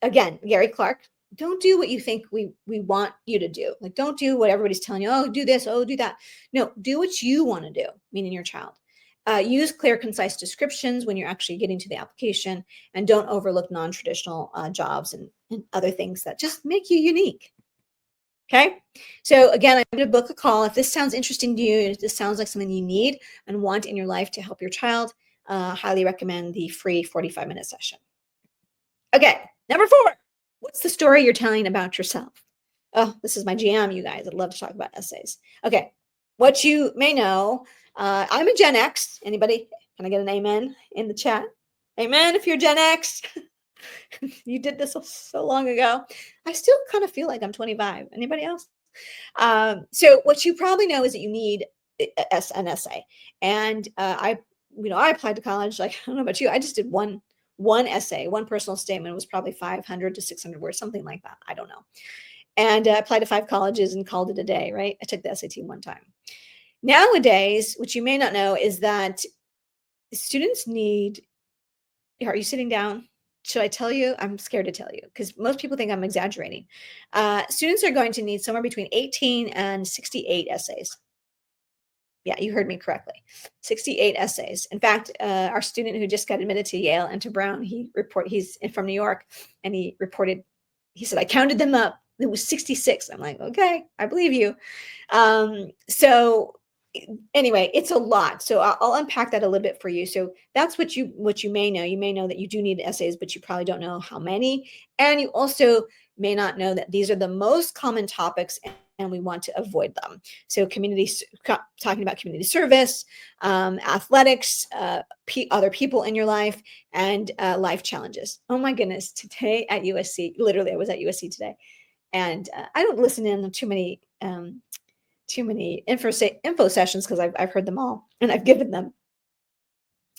Speaker 1: again, Gary Clark, don't do what you think we want you to do. Don't do what everybody's telling you. Oh, do this. Oh, do that. No, do what you want to do, meaning your child. Use clear, concise descriptions when you're actually getting to the application, and don't overlook non-traditional jobs and other things that just make you unique. Okay. So again, I'm going to book a call. If this sounds interesting to you, if this sounds like something you need and want in your life to help your child, highly recommend the free 45-minute session. Okay. Number 4. What's the story you're telling about yourself? Oh, this is my jam, you guys. I'd love to talk about essays. Okay. what you may know, I'm a Gen X. Anybody? Can I get an amen in the chat? Amen if you're Gen X. You did this so long ago. I still kind of feel like I'm 25. Anybody else? So what you probably know is that you need an essay. And I applied to college. Like, I don't know about you. I just did one essay, one personal statement. It was probably 500 to 600 words, something like that. I don't know. And applied to 5 colleges and called it a day, right? I took the SAT one time. Nowadays, what you may not know is that students need, are you sitting down? Should I tell you? I'm scared to tell you because most people think I'm exaggerating. Students are going to need somewhere between 18 and 68 essays. Yeah, you heard me correctly. 68 essays. In fact, our student who just got admitted to Yale and to Brown, he's from New York, and he reported, he said, I counted them up. It was 66. I'm like, okay, I believe you. So anyway, it's a lot. So I'll unpack that a little bit for you. So that's what you may know. You may know that you do need essays, but you probably don't know how many. And you also may not know that these are the most common topics and we want to avoid them. So talking about community service, athletics, other people in your life, and life challenges. Oh my goodness, today at USC, literally I was at USC today, and I don't listen in on too many info sessions because I've heard them all and I've given them.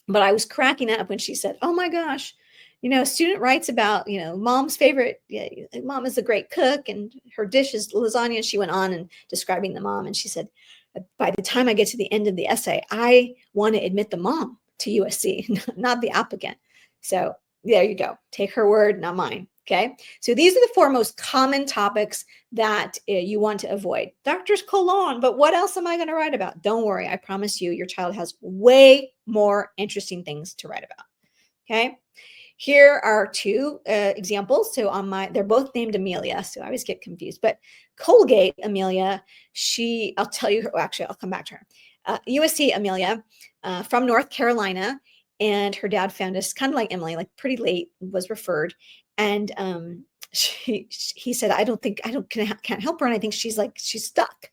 Speaker 1: But I was cracking up when she said, oh my gosh, a student writes about, mom's favorite, mom is a great cook and her dish is lasagna. And she went on and describing the mom. And she said, by the time I get to the end of the essay, I want to admit the mom to USC, not the applicant. So there you go. Take her word, not mine. Okay. So these are the 4 most common topics that you want to avoid. Doctor's colon, but what else am I going to write about? Don't worry. I promise you, your child has way more interesting things to write about. Okay. Here are 2 examples. So they're both named Amelia. So I always get confused, but Colgate Amelia, I'll tell you, actually, I'll come back to her. USC Amelia from North Carolina. And her dad found us kind of like Emily, like pretty late, was referred. And he said, can't help her. And I think she's stuck.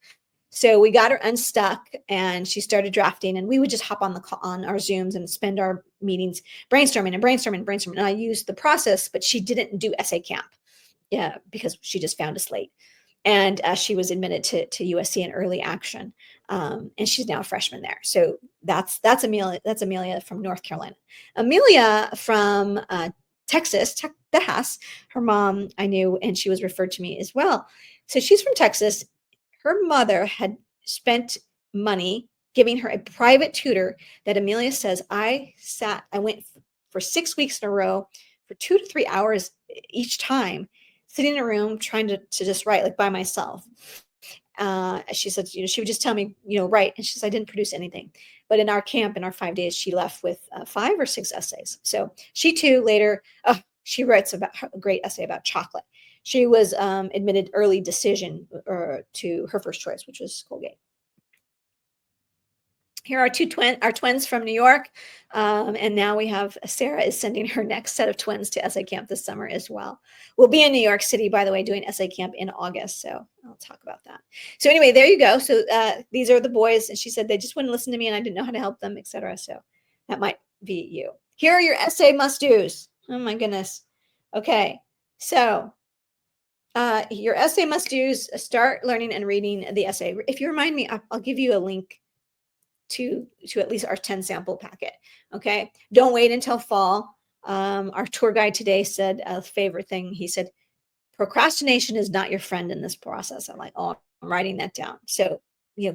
Speaker 1: So we got her unstuck and she started drafting, and we would just hop on our Zooms and spend our meetings brainstorming. And I used the process, but she didn't do essay camp. Yeah, because she just found us late. And she was admitted to USC in early action. And she's now a freshman there. So that's Amelia. That's Amelia from North Carolina. Amelia from Texas, her mom I knew, and she was referred to me as well. So she's from Texas. Her mother had spent money giving her a private tutor that Amelia says, I went for 6 weeks in a row for 2 to 3 hours each time, sitting in a room trying to just write, like, by myself. She said, she would just tell me, write. And she says, I didn't produce anything. But in our camp, in our 5 days, she left with 5 or 6 essays. So she too later, she writes a great essay about chocolate. She was admitted early decision to her first choice, which was Colgate. Here are our twins from New York. And now we have Sarah is sending her next set of twins to essay camp this summer as well. We'll be in New York City, by the way, doing essay camp in August. So I'll talk about that. So anyway, there you go. So these are the boys. And she said they just wouldn't listen to me and I didn't know how to help them, etc. So that might be you. Here are your essay must-dos. Oh my goodness. Okay. So your essay must-dos, start learning and reading the essay. If you remind me, I'll give you a link to at least our 10 sample packet. Okay. Don't wait until fall. Our tour guide today said a favorite thing. He said, procrastination is not your friend in this process. I'm like, oh, I'm writing that down. So,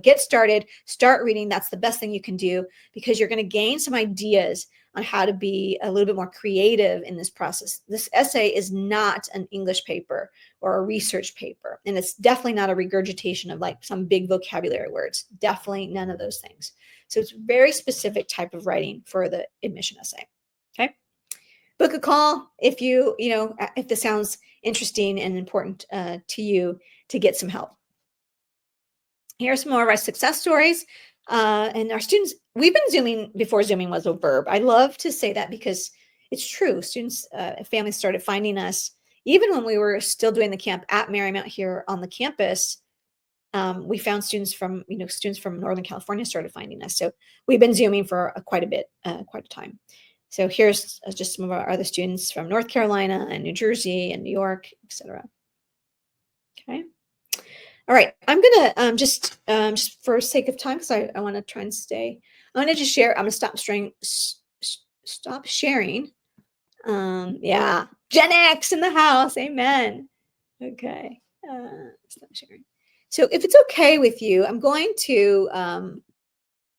Speaker 1: get started, start reading. That's the best thing you can do because you're going to gain some ideas on how to be a little bit more creative in this process. This essay is not an English paper or a research paper. And it's definitely not a regurgitation of like some big vocabulary words. Definitely none of those things. So it's a very specific type of writing for the admission essay. Okay. Book a call if if this sounds interesting and important to you to get some help. Here are some more of our success stories. And our students, we've been Zooming before Zooming was a verb. I love to say that because it's true. Students, families started finding us even when we were still doing the camp at Marymount here on the campus. we found students from Northern California started finding us. So we've been Zooming for quite a time. So here's just some of our other students from North Carolina and New Jersey and New York, etc. Okay. All right. I'm gonna just for sake of time, because I want to try and stay. I'm gonna just share. I'm gonna stop sharing. Yeah, Gen X in the house. Amen. Okay. Stop sharing. So if it's okay with you, I'm going to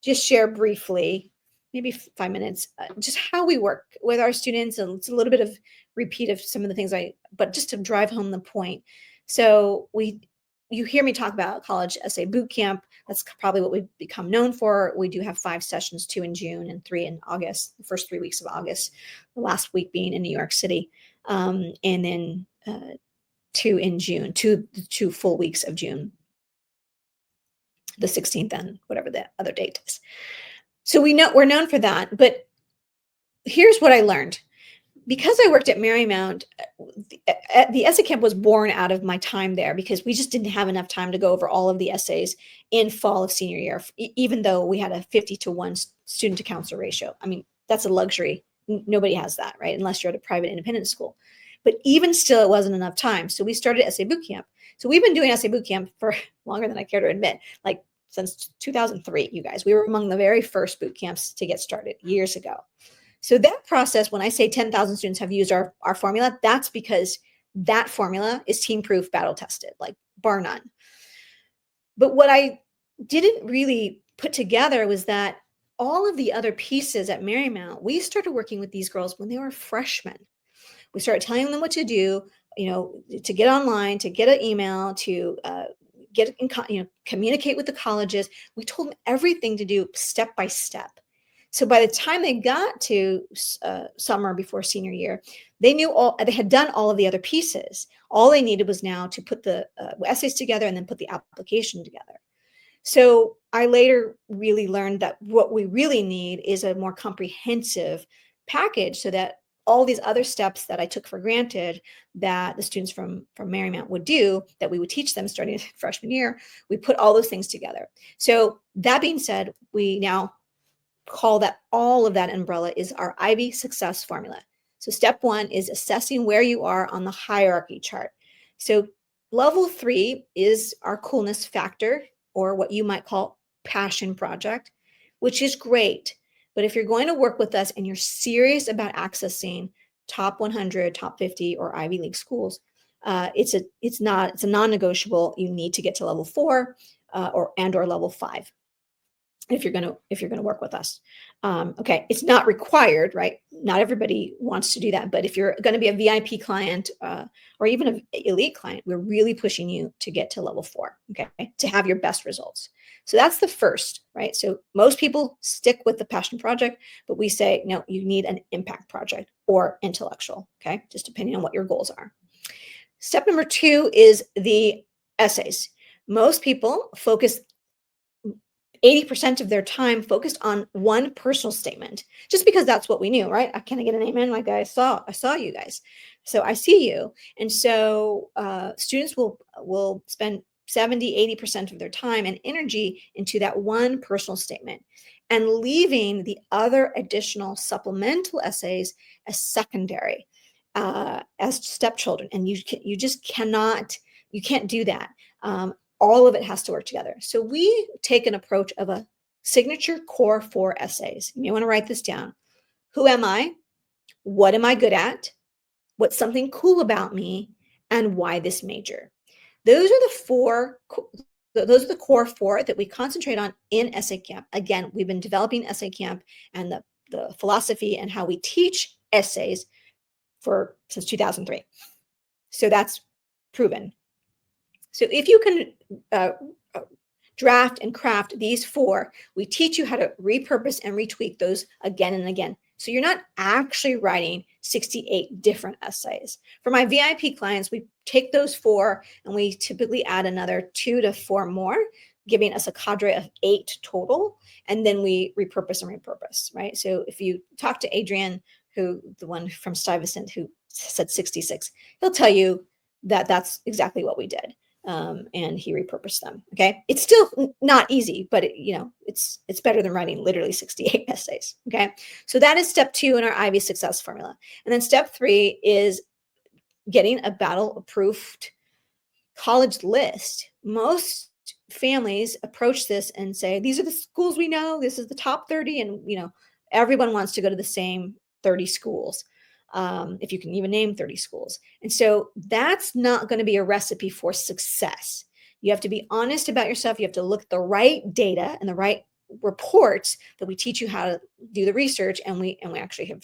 Speaker 1: just share briefly, maybe 5 minutes, just how we work with our students. And it's a little bit of repeat of some of the things but just to drive home the point. So you hear me talk about college essay boot camp. That's probably what we've become known for. We do have 5 sessions, 2 in June and 3 in August, the first 3 weeks of August, the last week being in New York City. And then 2 in June, 2 full weeks of June, the 16th and whatever the other date is. So we're known for that. But here's what I learned. Because I worked at Marymount, the essay camp was born out of my time there, because we just didn't have enough time to go over all of the essays in fall of senior year, even though we had a 50-to-1 student to counselor ratio. I mean, that's a luxury. Nobody has that, right? Unless you're at a private independent school. But even still, it wasn't enough time. So we started essay boot camp. So we've been doing essay boot camp for longer than I care to admit, like since 2003, you guys. We were among the very first boot camps to get started years ago. So that process, when I say 10,000 students have used our formula, that's because that formula is team-proof, battle-tested, like bar none. But what I didn't really put together was that all of the other pieces at Marymount, we started working with these girls when they were freshmen. We started telling them what to do, to get online, to get an email, to communicate with the colleges. We told them everything to do step by step. So by the time they got to summer before senior year, they had done all of the other pieces. All they needed was now to put the essays together and then put the application together. So I later really learned that what we really need is a more comprehensive package, so that all these other steps that I took for granted that the students from Marymount would do, that we would teach them starting freshman year, we put all those things together. So that being said, we now call that all of that umbrella is our Ivy success formula. So step 1 is assessing where you are on the hierarchy chart. So level 3 is our coolness factor, or what you might call passion project, which is great. But if you're going to work with us and you're serious about accessing top 100, top 50, or Ivy League schools, it's a non-negotiable. You need to get to level 4 or level 5. If you're going to work with us. Okay, it's not required, right? Not everybody wants to do that, but if you're going to be a VIP client or even an elite client, we're really pushing you to get to level 4, okay, to have your best results. So that's the first, right? So most people stick with the passion project, but we say, no, you need an impact project or intellectual, okay, just depending on what your goals are. Step number 2 is the essays. Most people focus 80% of their time focused on one personal statement, just because that's what we knew, right? Can I get an amen? Like I saw you guys. So I see you. And so students will spend 70-80% of their time and energy into that one personal statement, and leaving the other additional supplemental essays as secondary, as stepchildren. And you just can't do that. All of it has to work together. So we take an approach of a signature core 4 essays. You may want to write this down. Who am I? What am I good at? What's something cool about me? And why this major? Those are the core 4 that we concentrate on in essay camp. Again, we've been developing essay camp and the philosophy and how we teach essays since 2003. So that's proven. So if you can draft and craft these 4, we teach you how to repurpose and retweak those again and again. So you're not actually writing 68 different essays. For my VIP clients, we take those 4 and we typically add another 2 to 4 more, giving us a cadre of 8 total. And then we repurpose and repurpose, right? So if you talk to Adrian, the one from Stuyvesant who said 66, he'll tell you that that's exactly what we did. and he repurposed them. Okay. It's still not easy, but it's better than writing literally 68 essays. Okay. So that is step 2 in our Ivy success formula. And then step 3 is getting a battle approved college list. Most families approach this and say, these are the schools we know, this is the top 30. And, everyone wants to go to the same 30 schools. If you can even name 30 schools. And so that's not going to be a recipe for success. You have to be honest about yourself. You have to look at the right data and the right reports that we teach you how to do the research. And we actually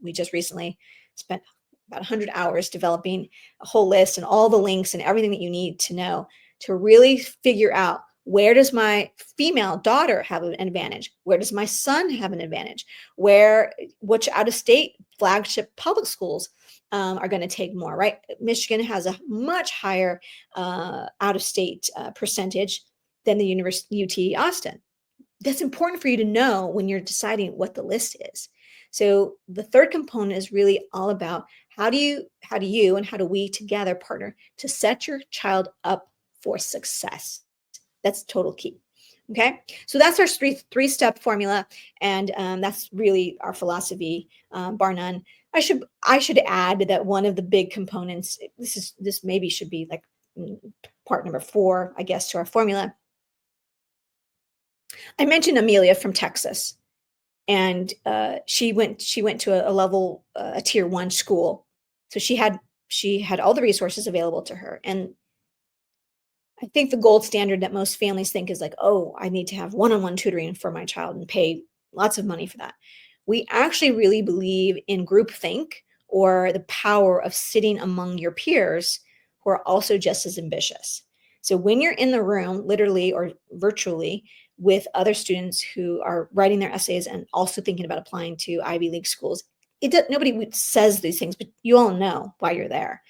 Speaker 1: we just recently spent about 100 hours developing a whole list and all the links and everything that you need to know to really figure out, where does my female daughter have an advantage? Where does my son have an advantage? Which out-of-state flagship public schools are going to take more, right? Michigan has a much higher out-of-state percentage than the UT Austin. That's important for you to know when you're deciding what the list is. So the third component is really all about how do you and how do we together partner to set your child up for success. That's total key. Okay, so that's our three-step formula, and that's really our philosophy, bar none. I should add that one of the big components, this maybe should be like part number 4, I guess, to our formula. I mentioned Amelia from Texas, and she went to a level, a tier 1 school, so she had all the resources available to her. And I think the gold standard that most families think is like, oh, I need to have one-on-one tutoring for my child and pay lots of money for that. We actually really believe in groupthink, or the power of sitting among your peers who are also just as ambitious. So when you're in the room, literally or virtually, with other students who are writing their essays and also thinking about applying to Ivy League schools, nobody says these things, but you all know why you're there.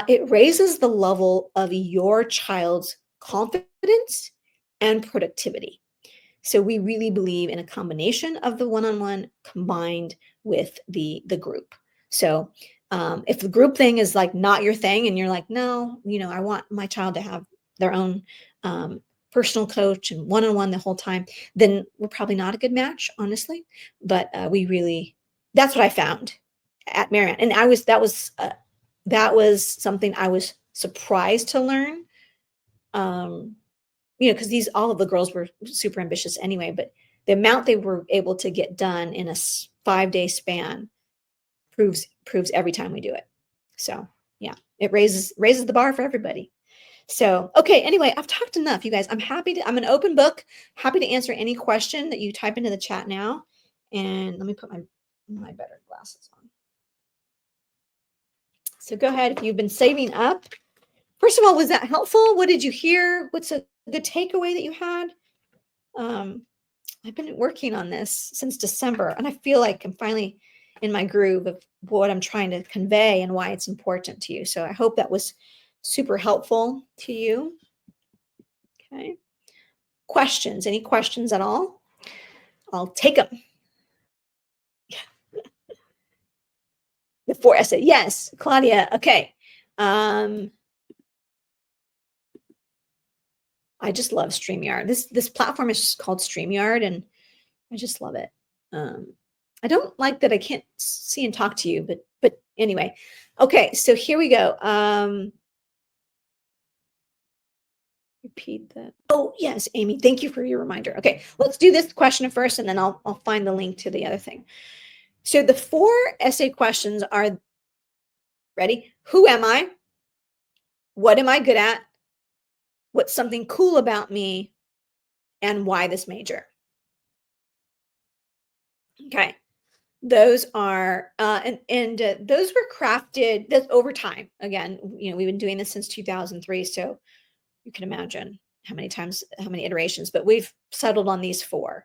Speaker 1: It raises the level of your child's confidence and productivity. So we really believe in a combination of the one-on-one combined with the group. So if the group thing is like not your thing, and you're like, no, I want my child to have their own personal coach and one-on-one the whole time, then we're probably not a good match, honestly. But that's what I found at Marymount. And that was something I was surprised to learn, because all of the girls were super ambitious anyway, but the amount they were able to get done in a 5-day span proves every time we do it. So yeah, it raises the bar for everybody. So, okay, anyway, I've talked enough, you guys. I'm an open book, happy to answer any question that you type into the chat now. And let me put my better glasses on. So go ahead if you've been saving up. First of all, was that helpful? What did you hear? What's a good takeaway that you had? I've been working on this since December, and I feel like I'm finally in my groove of what I'm trying to convey and why it's important to you. So I hope that was super helpful to you. Okay. Questions? Any questions at all? I'll take them. The 4 essay. Yes, Claudia. Okay. I just love StreamYard. This platform is called StreamYard, and I just love it. I don't like that I can't see and talk to you, but anyway. Okay, so here we go. Repeat that. Oh, yes, Amy, thank you for your reminder. Okay, let's do this question first, and then I'll find the link to the other thing. So the 4 essay questions are, ready? Who am I? What am I good at? What's something cool about me? And why this major? Okay, those are, and those were crafted over time. Again, we've been doing this since 2003, so you can imagine how many iterations, but we've settled on these 4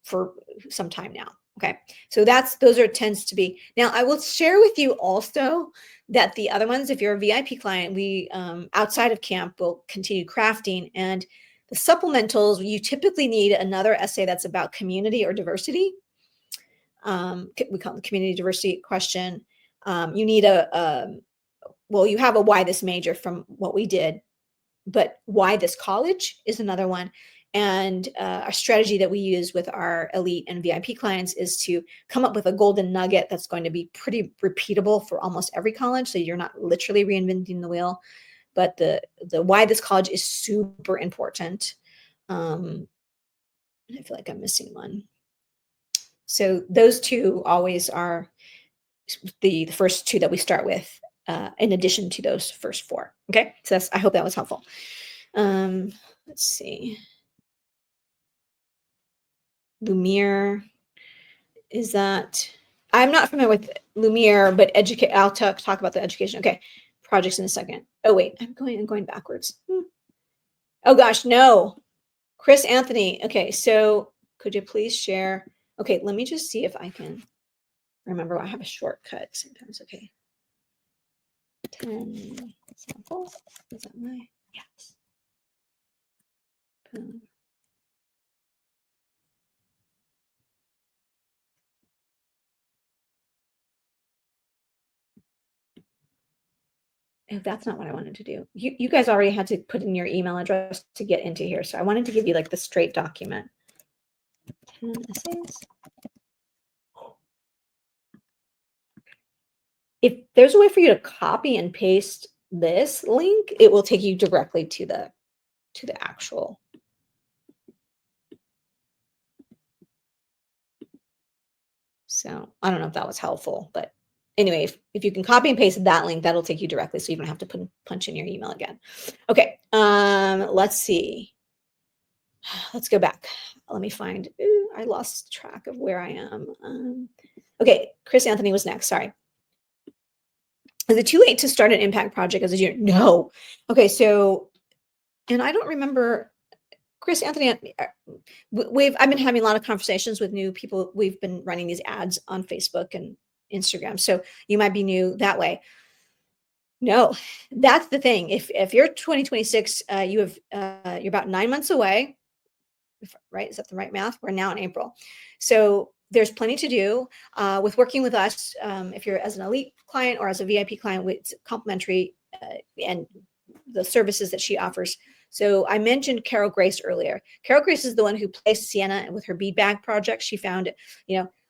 Speaker 1: for some time now. Okay, so tends to be. Now I will share with you also that the other ones, if you're a VIP client, we outside of camp will continue crafting, and the supplementals, you typically need another essay that's about community or diversity. We call it the community diversity question. You need a well, you have a why this major from what we did, but why this college is another one. And a strategy that we use with our elite and VIP clients is to come up with a golden nugget that's going to be pretty repeatable for almost every college. So you're not literally reinventing the wheel, but the why this college is super important. I feel like I'm missing one. So those two always are the first two that we start with, in addition to those first four. Okay, so I hope that was helpful. Let's see. Lumiere, is that, I'm not familiar with Lumiere, but I'll talk about the education. Okay, projects in a second. Oh wait, I'm going backwards. Oh gosh, no. Chris Anthony. Okay, so could you please share? Okay, let me just see if I can remember. I have a shortcut sometimes. Okay. 10 samples. Is that my? Yes. Boom. Oh, that's not what I wanted to do. You guys already had to put in your email address to get into here. So I wanted to give you like the straight document. 10 essays. If there's a way for you to copy and paste this link, it will take you directly to the actual. So I don't know if that was helpful, but anyway, if you can copy and paste that link, that'll take you directly, so you don't have to punch in your email again. Okay, let's see. Let's go back. Let me find. Ooh, I lost track of where I am. Okay, Chris Anthony was next. Sorry. Is it too late to start an impact project as a junior? No. Okay, so, and I don't remember. Chris Anthony, I've been having a lot of conversations with new people. We've been running these ads on Facebook and Instagram, so you might be new that way. No, that's the thing. If you're 2026, you're about 9 months away, right? Is that the right math? We're now in April, so there's plenty to do with working with us. If you're as an elite client or as a VIP client, it's complimentary, and the services that she offers. So I mentioned Carol Grace earlier. Carol Grace is the one who placed Sienna with her bead bag project. She found it,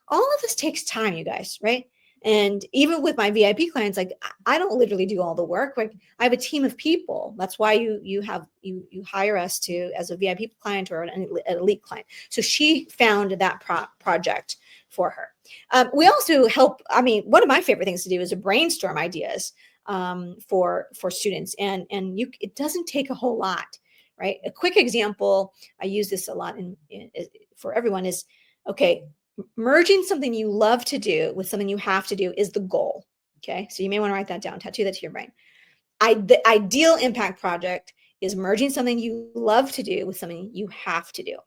Speaker 1: all of this takes time, you guys, right? And even with my VIP clients, like I don't literally do all the work. Like I have a team of people. That's why you hire us to as a VIP client or an elite client. So she found that project for her. We also help. I mean, one of my favorite things to do is to brainstorm ideas for students, and it doesn't take a whole lot, right? A quick example, I use this a lot for everyone is, okay, merging something you love to do with something you have to do is the goal. Okay, so you may want to write that down, tattoo that to your brain. The ideal impact project is merging something you love to do with something you have to do.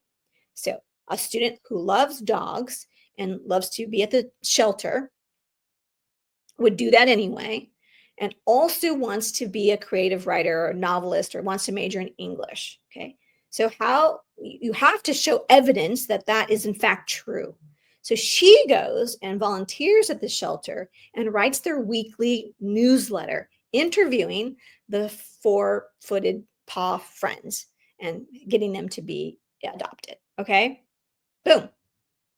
Speaker 1: So a student who loves dogs and loves to be at the shelter would do that anyway, and also wants to be a creative writer or a novelist or wants to major in English. Okay, so how you have to show evidence that that is in fact true. So she goes and volunteers at the shelter and writes their weekly newsletter, interviewing the four-footed paw friends and getting them to be adopted. Okay, boom.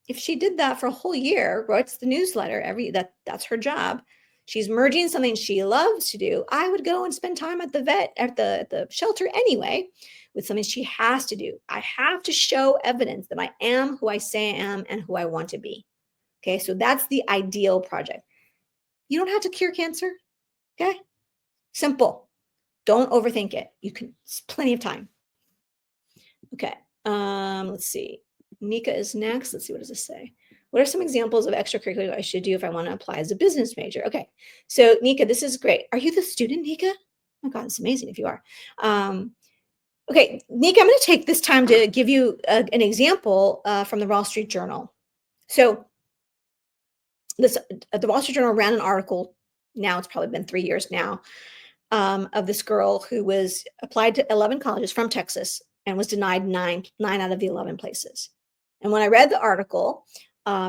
Speaker 1: If she did that for a whole year, writes the newsletter that's her job. She's merging something she loves to do. I would go and spend time at the the shelter anyway with something she has to do. I have to show evidence that I am who I say I am and who I want to be. Okay, so that's the ideal project. You don't have to cure cancer. Okay, simple. Don't overthink it. It's plenty of time. Okay, let's see. Nika is next. Let's see, what does this say? What are some examples of extracurricular I should do if I want to apply as a business major? Okay, so Nika, this is great. Are you the student, Nika? Oh my God, it's amazing if you are. Okay, Nika, I'm going to take this time to give you an example from the Wall Street Journal. So the Wall Street Journal ran an article, now it's probably been 3 years now, of this girl who was applied to 11 colleges from Texas and was denied nine out of the 11 places. And when I read the article,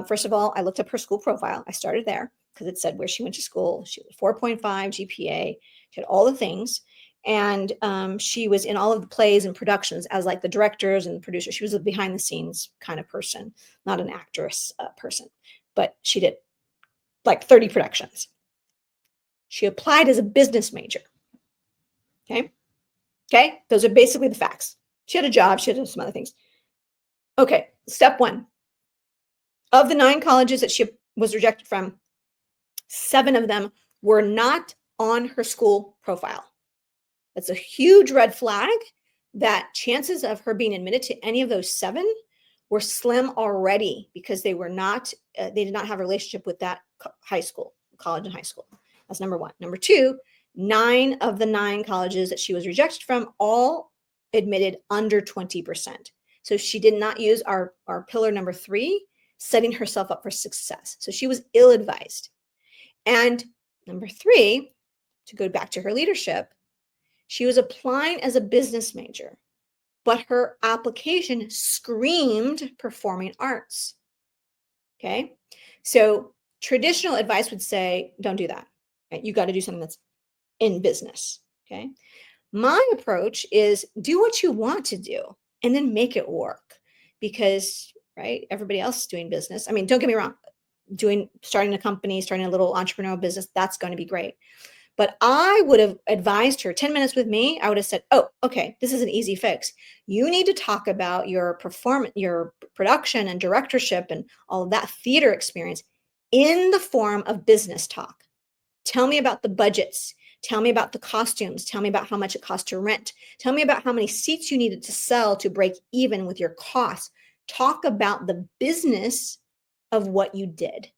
Speaker 1: first of all, I looked up her school profile. I started there. because it said where she went to school. She had 4.5 GPA. She had all the things. And she was in all of the plays and productions as like the directors and the producers. She was a behind the scenes kind of person, not an actress person, but she did like 30 productions. She applied as a business major. Okay. Okay. Those are basically the facts. She had a job. She had some other things. Okay. Step one. Of the 9 colleges that she was rejected from, 7 of them were not on her school profile. That's a huge red flag that chances of her being admitted to any of those 7 were slim already because they were not, they did not have a relationship with that high school, college and high school. That's number 1. Number 2, 9 of the 9 colleges that she was rejected from all admitted under 20%. So she did not use our pillar number 3, setting herself up for success. So she was ill-advised. And number 3, to go back to her leadership, she was applying as a business major, but her application screamed performing arts. Okay. So traditional advice would say, don't do that. Right? You got to do something that's in business. Okay. My approach is do what you want to do and then make it work because, right, everybody else is doing business. I mean, don't get me wrong, starting a company, starting a little entrepreneurial business, that's going to be great. But I would have advised her 10 minutes with me. I would have said, oh, okay, this is an easy fix. You need to talk about your performance, your production and directorship and all of that theater experience in the form of business talk. Tell me about the budgets. Tell me about the costumes. Tell me about how much it costs to rent. Tell me about how many seats you needed to sell to break even with your costs. Talk about the business of what you did.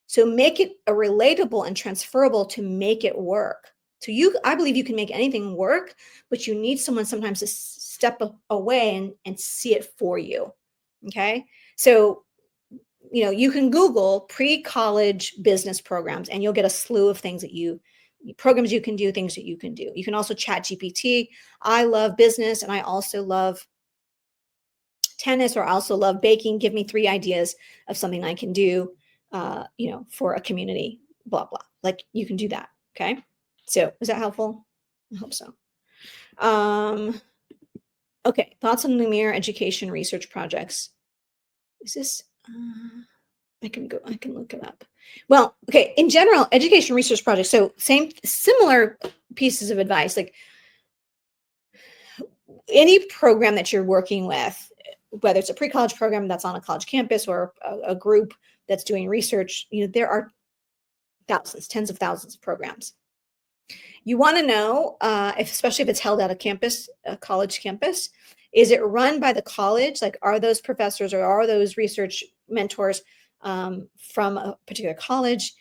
Speaker 1: So make it a relatable and transferable to make it work. So I believe you can make anything work, but you need someone sometimes to step away and see it for you. Okay. So, you can Google pre-college business programs and you'll get a slew of things programs you can do, things that you can do. You can also chat GPT. I love business and I also love tennis, or I also love baking. Give me 3 ideas of something I can do. For a community, blah, blah. Like you can do that. Okay. So is that helpful? I hope so. Okay. Thoughts on Lumiere education research projects. Is this, I can look it up. Well, okay. In general, education research projects. So similar pieces of advice, like any program that you're working with, whether it's a pre-college program that's on a college campus or a group that's doing research, there are thousands, tens of thousands of programs. You want to know, especially if it's held at a college campus, is it run by the college? Like, are those professors or are those research mentors from a particular college?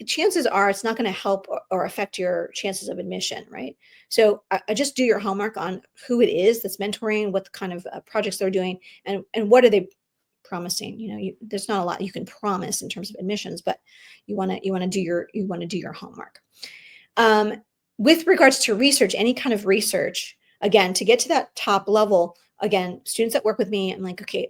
Speaker 1: Chances are it's not going to help or affect your chances of admission, right? So I just do your homework on who it is that's mentoring, what kind of projects they're doing, and what are they promising. There's not a lot you can promise in terms of admissions, but you want to do your homework. With regards to research, any kind of research, again, to get to that top level, again, students that work with me, I'm like, okay,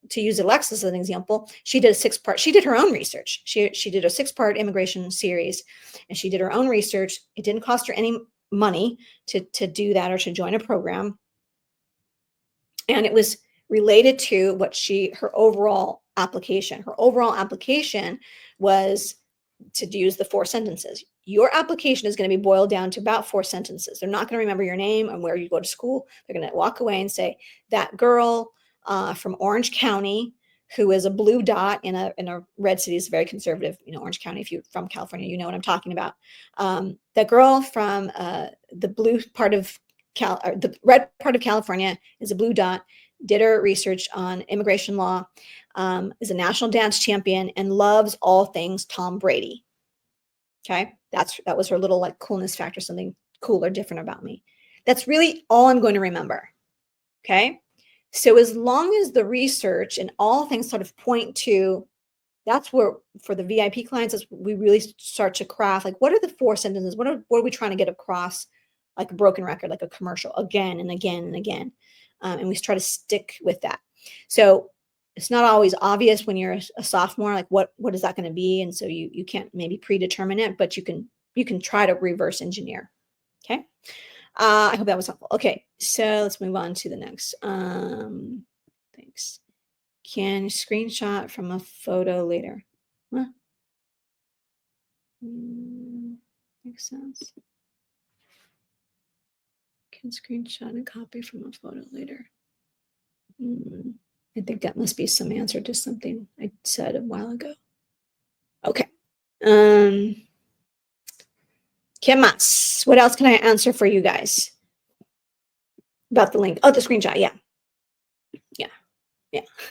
Speaker 1: to use Alexis as an example, she did she did her own research. She did a 6-part immigration series and she did her own research. It didn't cost her any money to do that or to join a program. And it was related to her overall application. Her overall application was to use the 4 sentences. Your application is going to be boiled down to about 4 sentences. They're not going to remember your name and where you go to school. They're going to walk away and say, that girl from Orange County, who is a blue dot in a red city, is very conservative. Orange County, if you're from California, you know what I'm talking about. The girl from the blue part of the red part of California is a blue dot, did her research on immigration law, is a national dance champion, and loves all things Tom Brady. Okay. That was her little like coolness factor, something cool or different about me. That's really all I'm going to remember. Okay. So as long as the research and all things sort of point to, that's where for the VIP clients, we really start to craft, like, what are the 4 sentences? What are we trying to get across, like a broken record, like a commercial, again and again and again. And we try to stick with that. So it's not always obvious when you're a sophomore, like what is that going to be? And so you can't maybe predetermine it, but you can try to reverse engineer. Okay. I hope that was helpful. Okay. So let's move on to the next. Thanks. Can screenshot from a photo later. Huh? Makes sense. Can screenshot and copy from a photo later. I think that must be some answer to something I said a while ago. Okay. ¿Qué más? What else can I answer for you guys about the link? Oh, the screenshot. Yeah.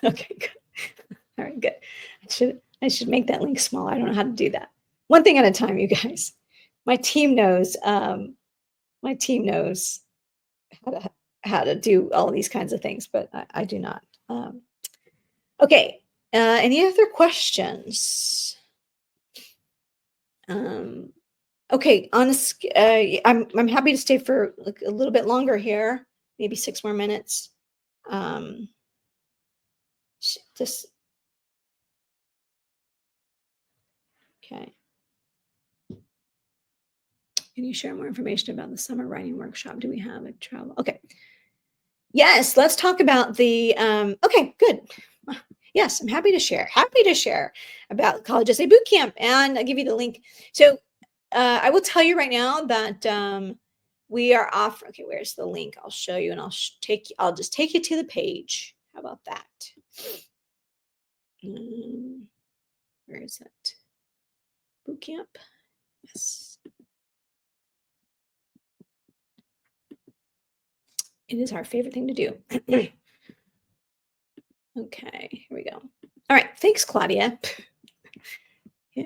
Speaker 1: Okay, good. All right, good. I should make that link smaller. I don't know how to do that. One thing at a time, you guys. My team knows. My team knows how to do all these kinds of things, but I do not. Okay. Any other questions? Okay. I'm happy to stay for like a little bit longer here, maybe 6 more minutes. Just okay. Can you share more information about the summer writing workshop? Do we have a travel? Okay. Yes, let's talk about the okay, good. Yes, I'm happy to share about College Essay Bootcamp, and I'll give you the link. So I will tell you right now that we are off. Okay, where's the link? I'll show you, and I'll just take you to the page. How about that? Where is it? Bootcamp. Yes. It is our favorite thing to do. Okay, here we go. All right, thanks, Claudia. Yeah,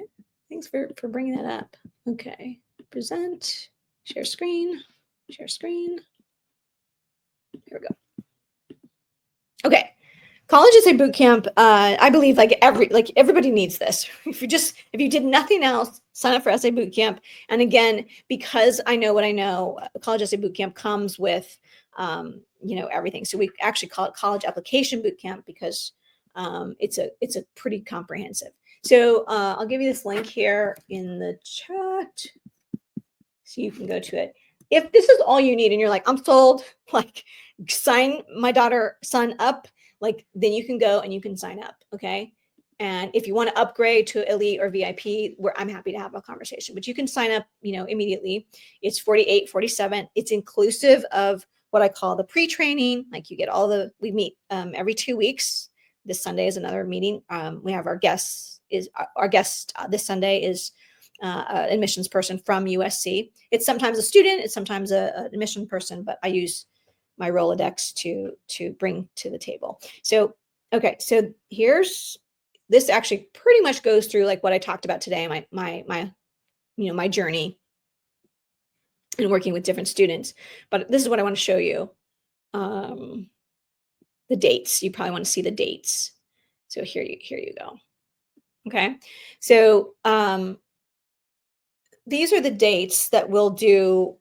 Speaker 1: thanks for bringing that up. Okay, present, share screen. Here we go. Okay, College Essay Bootcamp. I believe everybody needs this. If you did nothing else, sign up for Essay Bootcamp. And again, because I know what I know, College Essay Bootcamp comes with everything. So we actually call it College Application Bootcamp because it's a pretty comprehensive. So I'll give you this link here in the chat so you can go to it. If this is all you need and you're like, I'm sold, like sign my son up, like then you can go and you can sign up. Okay. And if you want to upgrade to Elite or VIP, I'm happy to have a conversation, but you can sign up, immediately. It's $48.47. It's inclusive of what I call the pre-training. Like you get we meet every 2 weeks. This Sunday is another meeting. We have our guest this Sunday is an admissions person from USC. It's sometimes a student, it's sometimes an admission person, but I use my Rolodex to bring to the table. So, okay, so this actually pretty much goes through like what I talked about today, my journey in working with different students. But this is what I want to show you. The dates. You probably want to see the dates. So here you go. Okay. So these are the dates that we'll do.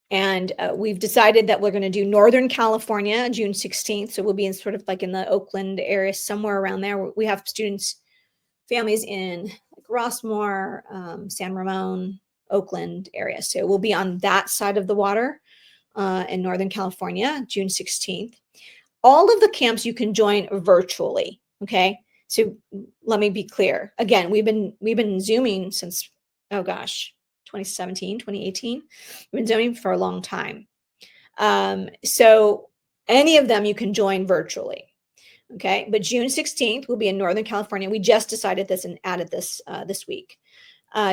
Speaker 1: And we've decided that we're going to do Northern California, June 16th. So we'll be in sort of like in the Oakland area, somewhere around there. We have families in like Rossmore, San Ramon, Oakland area. So we'll be on that side of the water in Northern California, June 16th. All of the camps you can join virtually. Okay. So let me be clear. Again, we've been Zooming since, 2017, 2018. We've been Zooming for a long time. So any of them you can join virtually. Okay. But June 16th will be in Northern California. We just decided this and added this this week.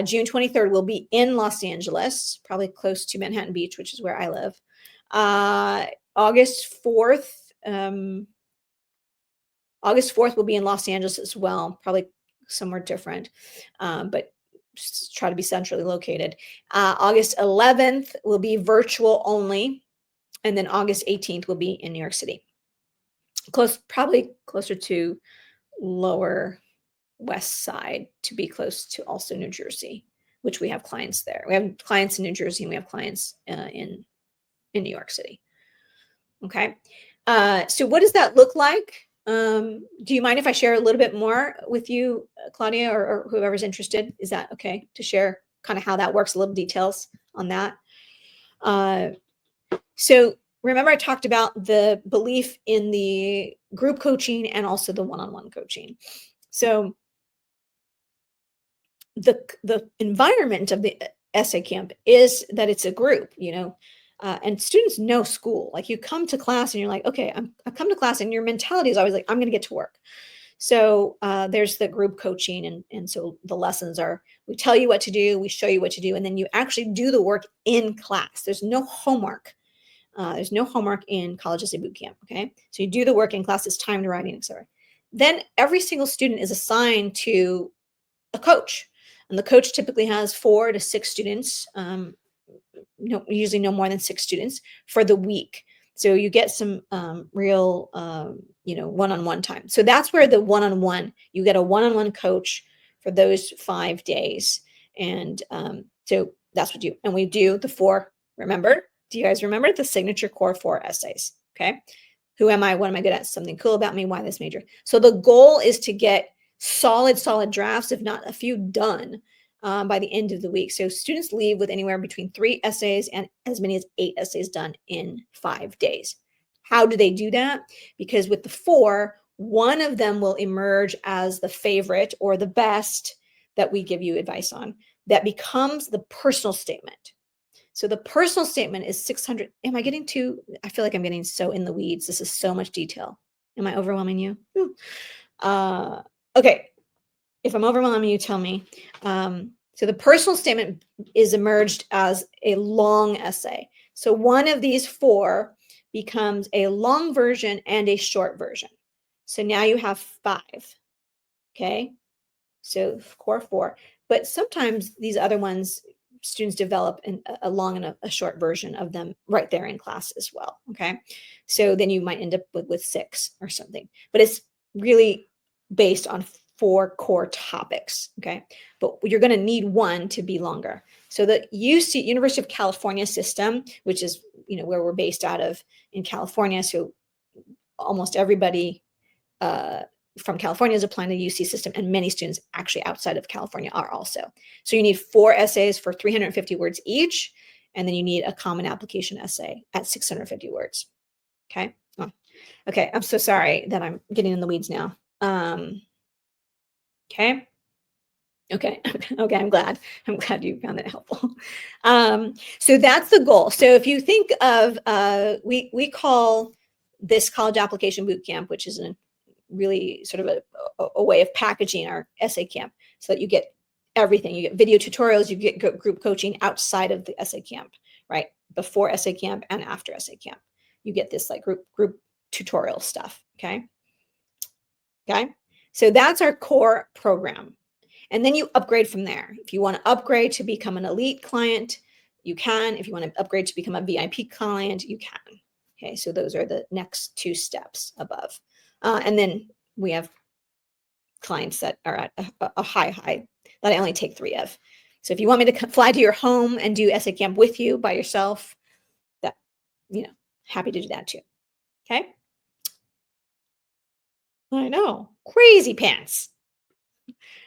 Speaker 1: June 23rd will be in Los Angeles, probably close to Manhattan Beach, which is where I live. August 4th will be in Los Angeles as well, probably somewhere different, but just try to be centrally located. August 11th will be virtual only, and then August 18th will be in New York City. Probably closer to Lower West Side to be close to also New Jersey, which we have clients there. We have clients in New Jersey and we have clients in New York City. Okay. So what does that look like? Do you mind if I share a little bit more with you, Claudia, or whoever's interested? Is that okay to share kind of how that works, a little details on that? So remember I talked about the belief in the group coaching and also the one-on-one coaching. So the environment of the essay camp is that it's a group, and students know school. Like you come to class and you're like, okay, I come to class, and your mentality is always like, I'm going to get to work. So there's the group coaching, and so the lessons are, we tell you what to do, we show you what to do, and then you actually do the work in class. There's no homework. There's no homework in college essay boot camp. Okay, so you do the work in class. It's timed writing, etc. Then every single student is assigned to a coach, and the coach typically has 4 to 6 students. Usually no more than 6 students for the week. So you get some real, one-on-one time. So that's where the one-on-one, you get a one-on-one coach for those 5 days. And so that's what you do. And we do the 4, remember? Do you guys remember the signature core 4 essays? Okay. Who am I? What am I good at? Something cool about me? Why this major? So the goal is to get solid drafts, if not a few done by the end of the week. So students leave with anywhere between 3 essays and as many as 8 essays done in 5 days. How do they do that? Because with the 4, one of them will emerge as the favorite or the best that we give you advice on. That becomes the personal statement. So the personal statement is 600. Am I getting too? I feel like I'm getting so in the weeds. This is so much detail. Am I overwhelming you? Okay. If I'm overwhelming you, tell me. So the personal statement is emerged as a long essay. So one of these 4 becomes a long version and a short version. So now you have 5. Okay. So core 4. But sometimes these other ones, students develop a long and a short version of them right there in class as well. Okay. So then you might end up with 6 or something. But it's really based on 4 core topics. Okay. But you're going to need one to be longer. So the University of California system, which is, where we're based out of in California. So almost everybody from California is applying to the UC system, and many students actually outside of California are also. So you need 4 essays for 350 words each, and then you need a common application essay at 650 words. Okay. Oh. Okay. I'm so sorry that I'm getting in the weeds now. Okay. Okay. Okay. I'm glad you found that helpful. So that's the goal. So if you think of, we call this college application boot camp, which is really sort of a way of packaging our essay camp so that you get everything. You get video tutorials, you get group coaching outside of the essay camp, right? Before essay camp and after essay camp. You get this like group tutorial stuff, okay? Okay? So that's our core program. And then you upgrade from there. If you want to upgrade to become an elite client, you can. If you want to upgrade to become a VIP client, you can. Okay, so those are the next 2 steps above. And then we have clients that are at a high that I only take 3 of. So if you want me to fly to your home and do essay camp with you by yourself, that, happy to do that too. Okay. I know. Crazy pants.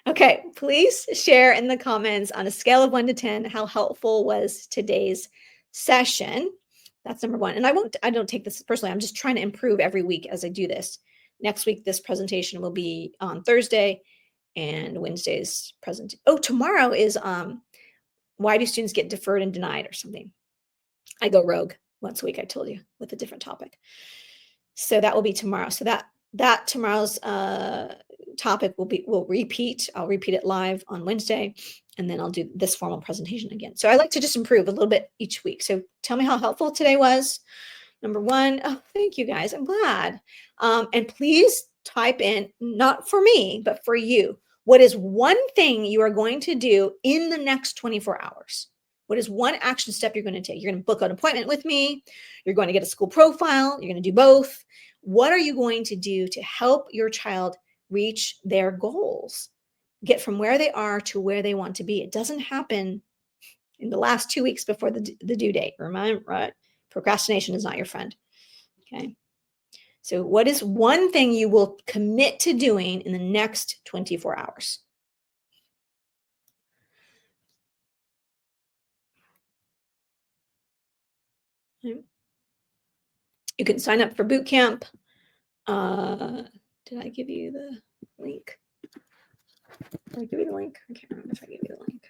Speaker 1: Okay. Please share in the comments on a scale of 1 to 10, how helpful was today's session. That's number 1. And I don't take this personally. I'm just trying to improve every week as I do this. Next week, this presentation will be on Thursday, and Wednesday's presentation. Oh, tomorrow is why do students get deferred and denied or something? I go rogue once a week, I told you, with a different topic. So that will be tomorrow. So that tomorrow's topic will repeat. I'll repeat it live on Wednesday, and then I'll do this formal presentation again. So I like to just improve a little bit each week. So tell me how helpful today was. Number 1. Oh, thank you guys. I'm glad. And please type in, not for me, but for you. What is one thing you are going to do in the next 24 hours? What is one action step you're going to take? You're going to book an appointment with me. You're going to get a school profile. You're going to do both. What are you going to do to help your child reach their goals? Get from where they are to where they want to be. It doesn't happen in the last 2 weeks before the due date. Remember, right? Procrastination is not your friend. Okay. So what is one thing you will commit to doing in the next 24 hours? You can sign up for boot camp. Did I give you the link? Did I give you the link? I can't remember if I gave you the link.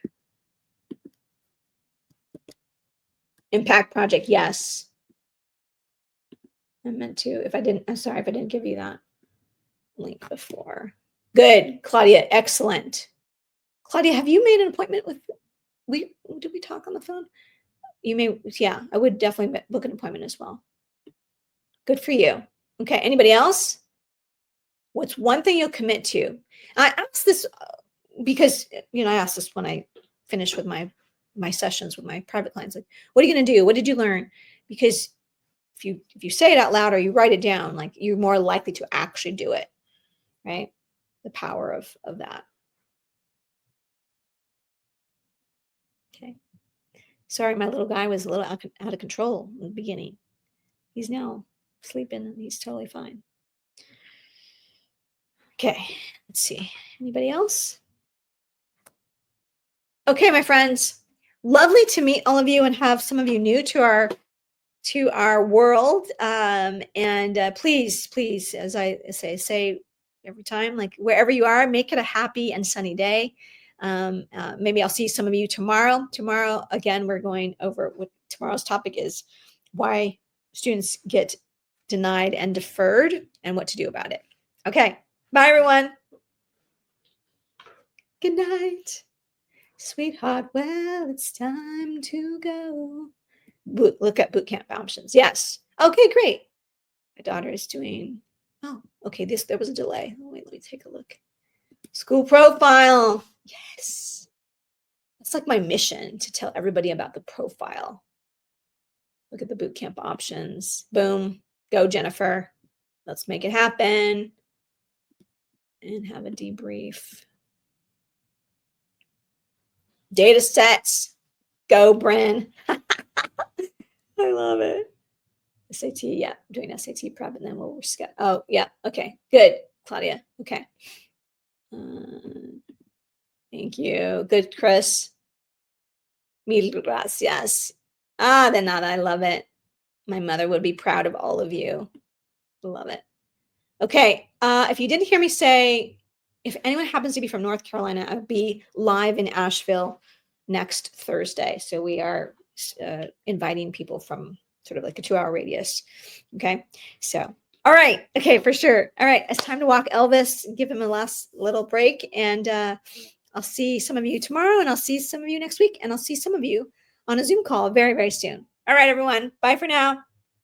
Speaker 1: Impact project, yes. I meant to. If I didn't, I'm sorry if I didn't give you that link before. Good, Claudia, excellent. Claudia, have you made an appointment with, did we talk on the phone? You may, yeah, I would definitely book an appointment as well. Good for you. Okay, anybody else? What's one thing you'll commit to? I asked this because, I asked this when I finished with my sessions with my private clients, like, what are you going to do? What did you learn? Because if you say it out loud or you write it down, like, you're more likely to actually do it, right? The power of that. Okay. Sorry, my little guy was a little out of control in the beginning. He's now sleeping and he's totally fine. Okay, let's see. Anybody else? Okay, my friends, lovely to meet all of you and have some of you new to our world. And please, as I say every time, like, wherever you are, make it a happy and sunny day. Maybe I'll see some of you tomorrow. Tomorrow, again, we're going over what tomorrow's topic is: why students get denied and deferred and what to do about it. Okay, bye, everyone. Good night, sweetheart. Well, it's time to go. Look at boot camp options. Yes. Okay, great. My daughter is doing, oh, okay, there was a delay. Oh, wait, let me take a look. School profile. Yes. It's like my mission to tell everybody about the profile. Look at the boot camp options. Boom. Go, Jennifer. Let's make it happen. And have a debrief. Data sets. Go, Bryn. I love it. SAT, yeah, I'm doing SAT prep, and then we'll schedule. Oh, yeah, okay, good, Claudia. Okay. Thank you. Good, Chris. Mil gracias. De nada. I love it. My mother would be proud of all of you. Love it. Okay. If you didn't hear me say, if anyone happens to be from North Carolina, I'll be live in Asheville next Thursday. So we are inviting people from sort of like a 2-hour radius. Okay. So, all right. Okay, for sure. All right. It's time to walk Elvis, give him a last little break. And I'll see some of you tomorrow, and I'll see some of you next week, and I'll see some of you on a Zoom call very, very soon. All right, everyone. Bye for now.